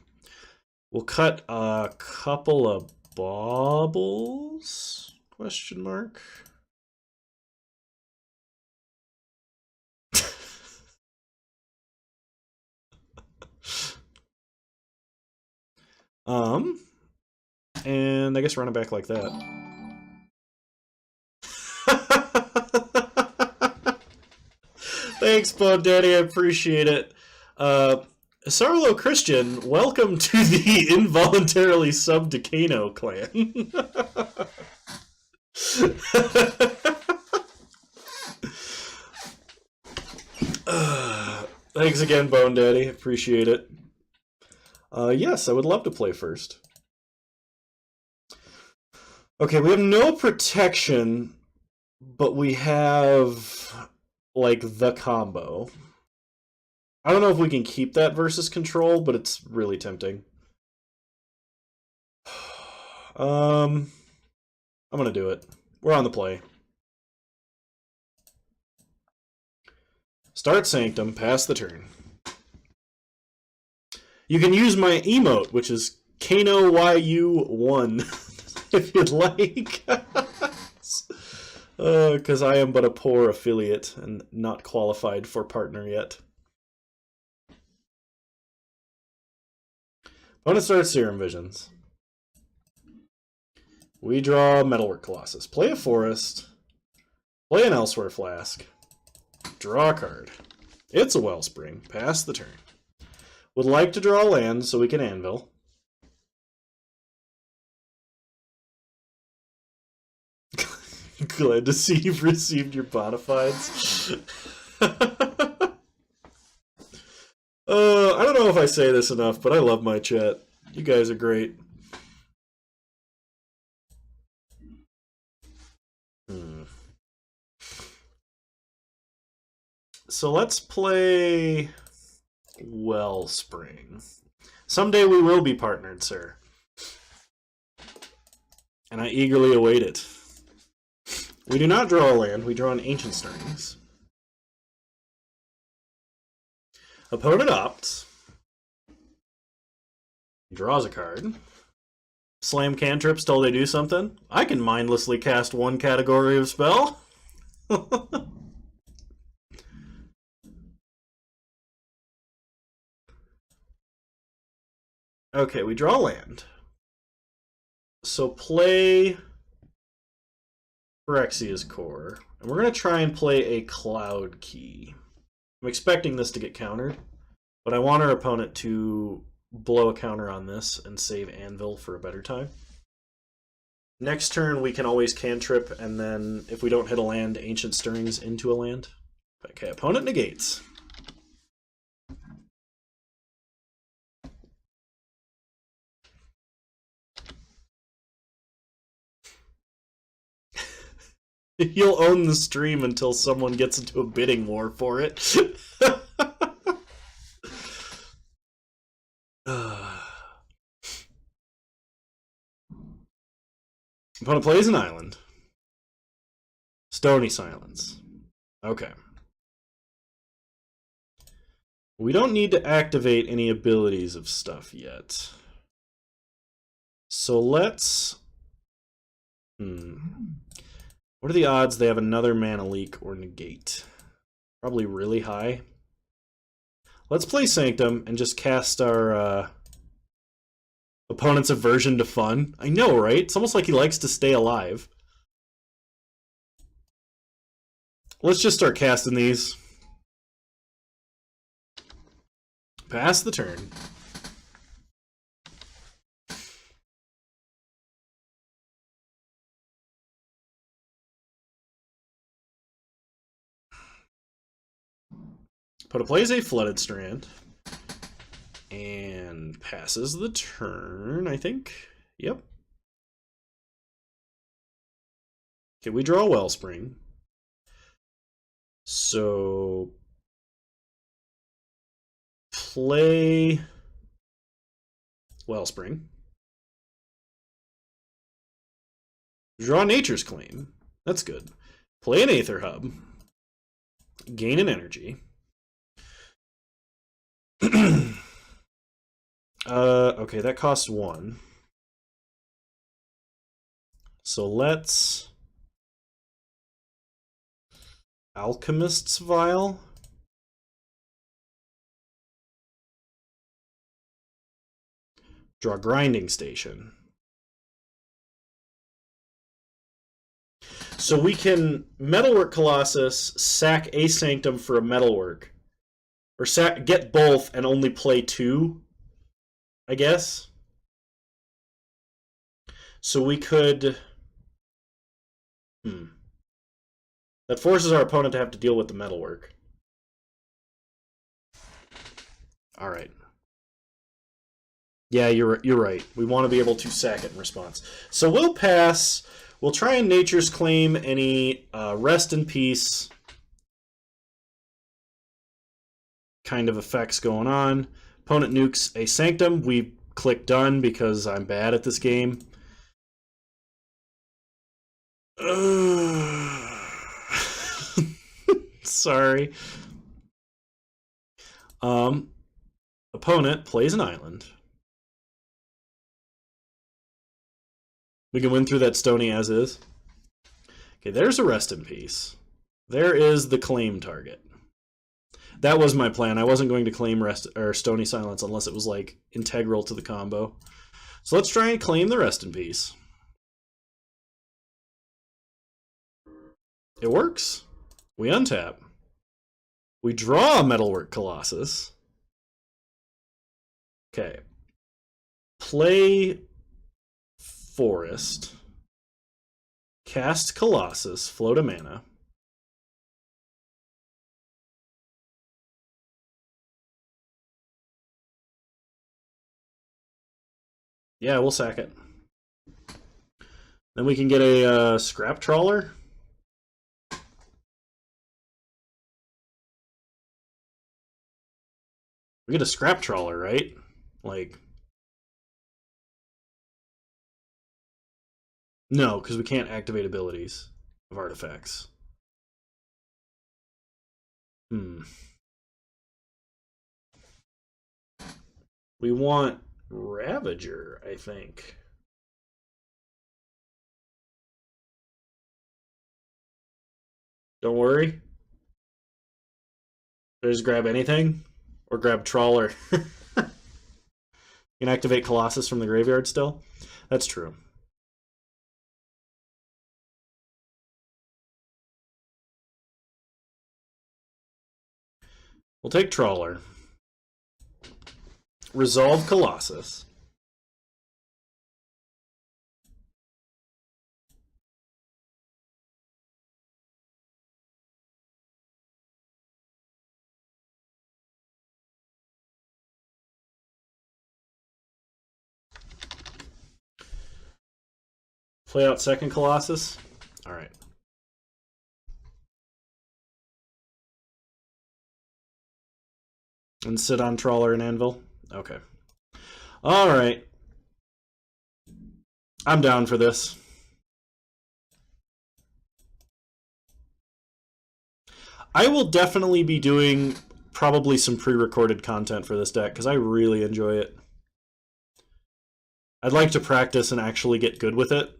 S1: We'll cut a couple of baubles? Question mark. And I guess run it back like that. Thanks, Bone Daddy. I appreciate it. Sarlo Christian, welcome to the involuntarily subbed to Kano clan. Thanks again, Bone Daddy. Appreciate it. Yes, I would love to play first. Okay, we have no protection, but we have, like, the combo. I don't know if we can keep that versus control, but it's really tempting. I'm gonna do it. We're on the play. Start Sanctum, pass the turn. You can use my emote, which is Kano YU1, if you'd like. Because I am but a poor affiliate and not qualified for partner yet. Opponent starts Serum Visions. We draw Metalwork Colossus. Play a Forest. Play an Elsewhere Flask. Draw a card. It's a Wellspring. Pass the turn. Would like to draw land so we can Anvil. Glad to see you've received your Bonafides. I don't know if I say this enough, but I love my chat. You guys are great. So let's play Wellspring. Someday we will be partnered, sir. And I eagerly await it. We do not draw a land, we draw an Ancient Stirrings. Opponent opts. Draws a card. Slam cantrips till they do something? I can mindlessly cast one category of spell. Okay, we draw land. So play Phyrexia's Core. And we're going to try and play a Cloud Key. I'm expecting this to get countered, but I want our opponent to blow a counter on this and save Anvil for a better time. Next turn, we can always cantrip, and then if we don't hit a land, Ancient Stirrings into a land. Okay, opponent negates. You'll own the stream until someone gets into a bidding war for it. Opponent plays an island. Stony Silence. Okay. We don't need to activate any abilities of stuff yet. So let's... What are the odds they have another mana leak or negate? Probably really high. Let's play Sanctum and just cast our opponent's aversion to fun. I know, right? It's almost like he likes to stay alive. Let's just start casting these. Pass the turn. Opponent plays a Flooded Strand. And passes the turn, I think. Yep. Okay, we draw Wellspring. So play Wellspring. Draw Nature's Claim. That's good. Play an Aether Hub. Gain an energy. Okay, that costs 1. So let's Alchemist's Vial. Draw Grinding Station. So we can Metalwork Colossus, sack a Sanctum for a Metalwork. Or get both and only play 2, I guess. So we could... That forces our opponent to have to deal with the Metalwork. Alright. Yeah, you're right. We want to be able to sack it in response. So we'll pass. We'll try and Nature's Claim any Rest in Peace kind of effects going on. Opponent nukes a Sanctum. We click done because I'm bad at this game. Sorry. Opponent plays an island. We can win through that Stony as is. Okay, there's a Rest in Peace. There is the claim target. That was my plan. I wasn't going to claim Rest or Stony Silence unless it was like integral to the combo. So let's try and claim the Rest in Peace. It works. We untap. We draw a Metalwork Colossus. Okay. Play Forest. Cast Colossus. Float a mana. Yeah, we'll sack it. Then we can get a Scrap Trawler. We get a Scrap Trawler, right? Like... No, because we can't activate abilities of artifacts. We want Ravager, I think. Don't worry. Just grab anything, or grab Trawler. You can activate Colossus from the graveyard still. That's true. We'll take Trawler. Resolve Colossus. Play out second Colossus. All right. And sit on Trawler and Anvil. Okay. All right. I'm down for this. I will definitely be doing probably some pre-recorded content for this deck because I really enjoy it. I'd like to practice and actually get good with it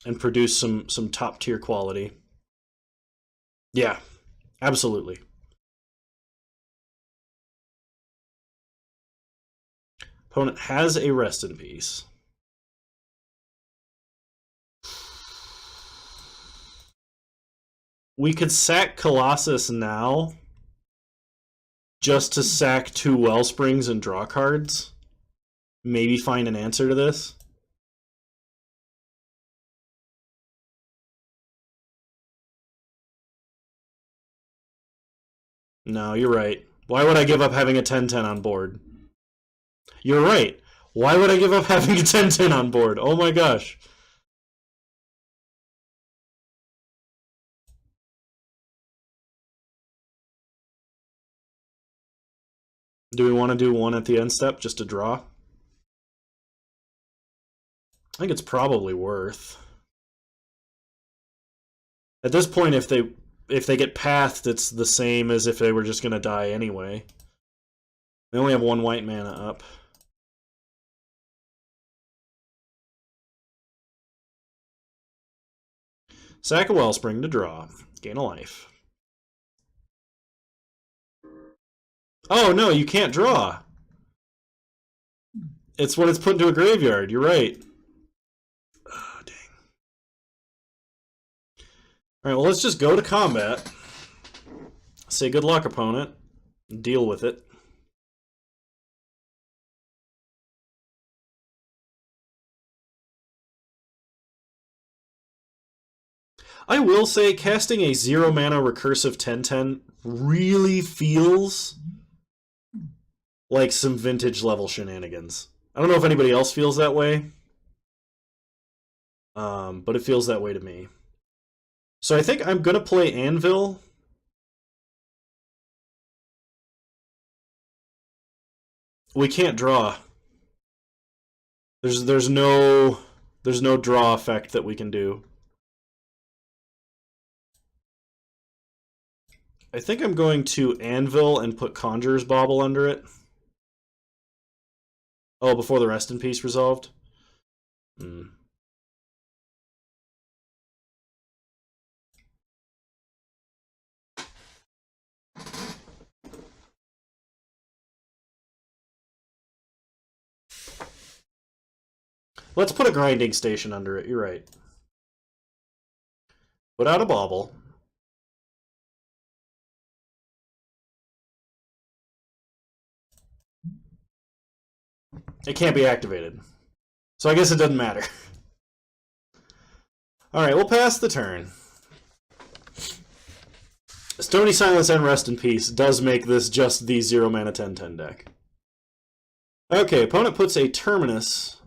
S1: and produce some top tier quality. Yeah, absolutely. Opponent has a rest in peace. We could sack Colossus now just to sack 2 Wellsprings and draw cards. Maybe find an answer to this. No, you're right. Why would I give up having a 10-10 on board? You're right. Why would I give up having a 10-10 on board? Oh my gosh. Do we want to do one at the end step just to draw? I think it's probably worth. At this point, if they get pathed, it's the same as if they were just going to die anyway. They only have 1 white mana up. Sack a Wellspring to draw. Gain a life. Oh, no, you can't draw. It's when it's put into a graveyard. You're right. Oh, dang. All right, well, let's just go to combat. Say good luck, opponent. Deal with it. I will say casting a 0 mana recursive 10-10 really feels like some vintage level shenanigans. I don't know if anybody else feels that way, but it feels that way to me. So I think I'm going to play Anvil. We can't draw. There's no draw effect that we can do. I think I'm going to Anvil and put Conjurer's Bauble under it. Oh, before the Rest in Peace resolved? Let's put a Grinding Station under it, you're right. Put out a Bauble. It can't be activated. So I guess it doesn't matter. Alright, we'll pass the turn. Stony Silence and Rest in Peace does make this just the 0 mana 10-10 deck. Okay, opponent puts a Terminus.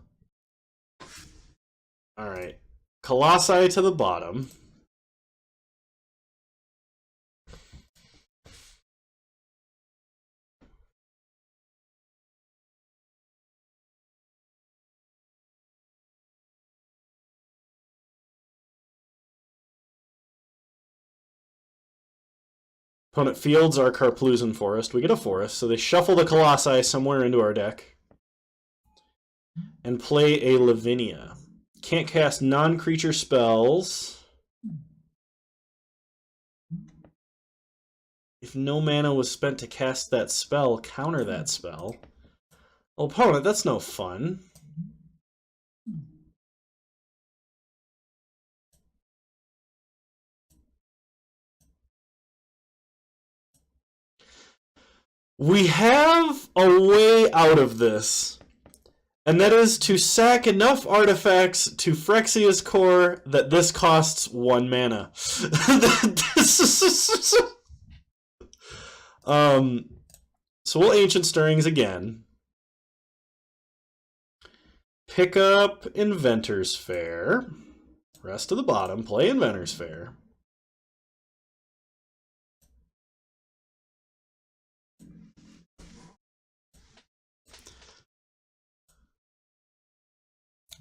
S1: Alright. Colossi to the bottom. Opponent fields our Karplusan Forest. We get a forest, so they shuffle the Colossi somewhere into our deck. And play a Lavinia. Can't cast non-creature spells. If no mana was spent to cast that spell, counter that spell. Well, opponent, that's no fun. We have a way out of this, and that is to sack enough artifacts to Phyrexia's Core that this costs 1 mana. So we'll Ancient Stirrings again. Pick up Inventor's Fair. Rest to the bottom, play Inventor's Fair.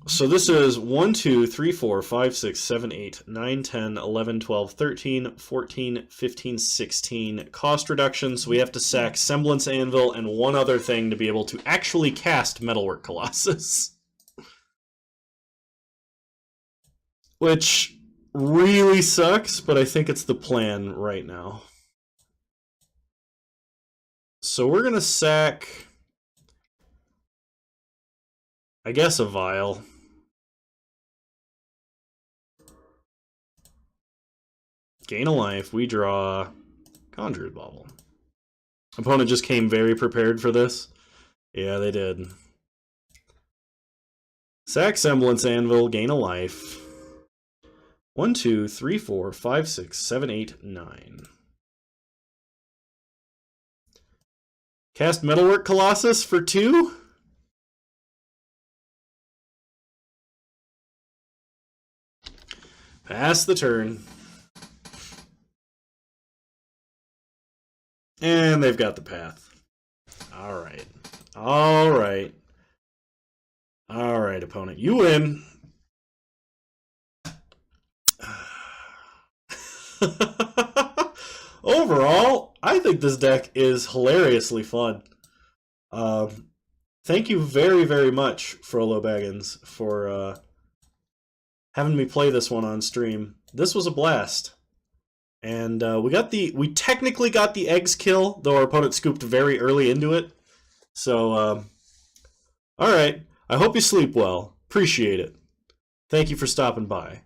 S1: So this is 1, 2, 3, 4, 5, 6, 7, 8, 9, 10, 11, 12, 13, 14, 15, 16. Cost reduction, so we have to sack Semblance Anvil and one other thing to be able to actually cast Metalwork Colossus. Which really sucks, but I think it's the plan right now. So we're going to sack, I guess, a Vial. Gain a life, we draw Conjure's Bauble. Opponent just came very prepared for this. Yeah, they did. Sack Semblance Anvil, gain a life. 1, 2, 3, 4, 5, 6, 7, 8, 9. Cast Metalwork Colossus for 2. Pass the turn. And they've got the path. Alright. Alright. Alright, opponent. You win. Overall, I think this deck is hilariously fun. Thank you very, very much, FroloBaggins, for having me play this one on stream. This was a blast. And we technically got the eggs kill, though our opponent scooped very early into it. So, alright. I hope you sleep well. Appreciate it. Thank you for stopping by.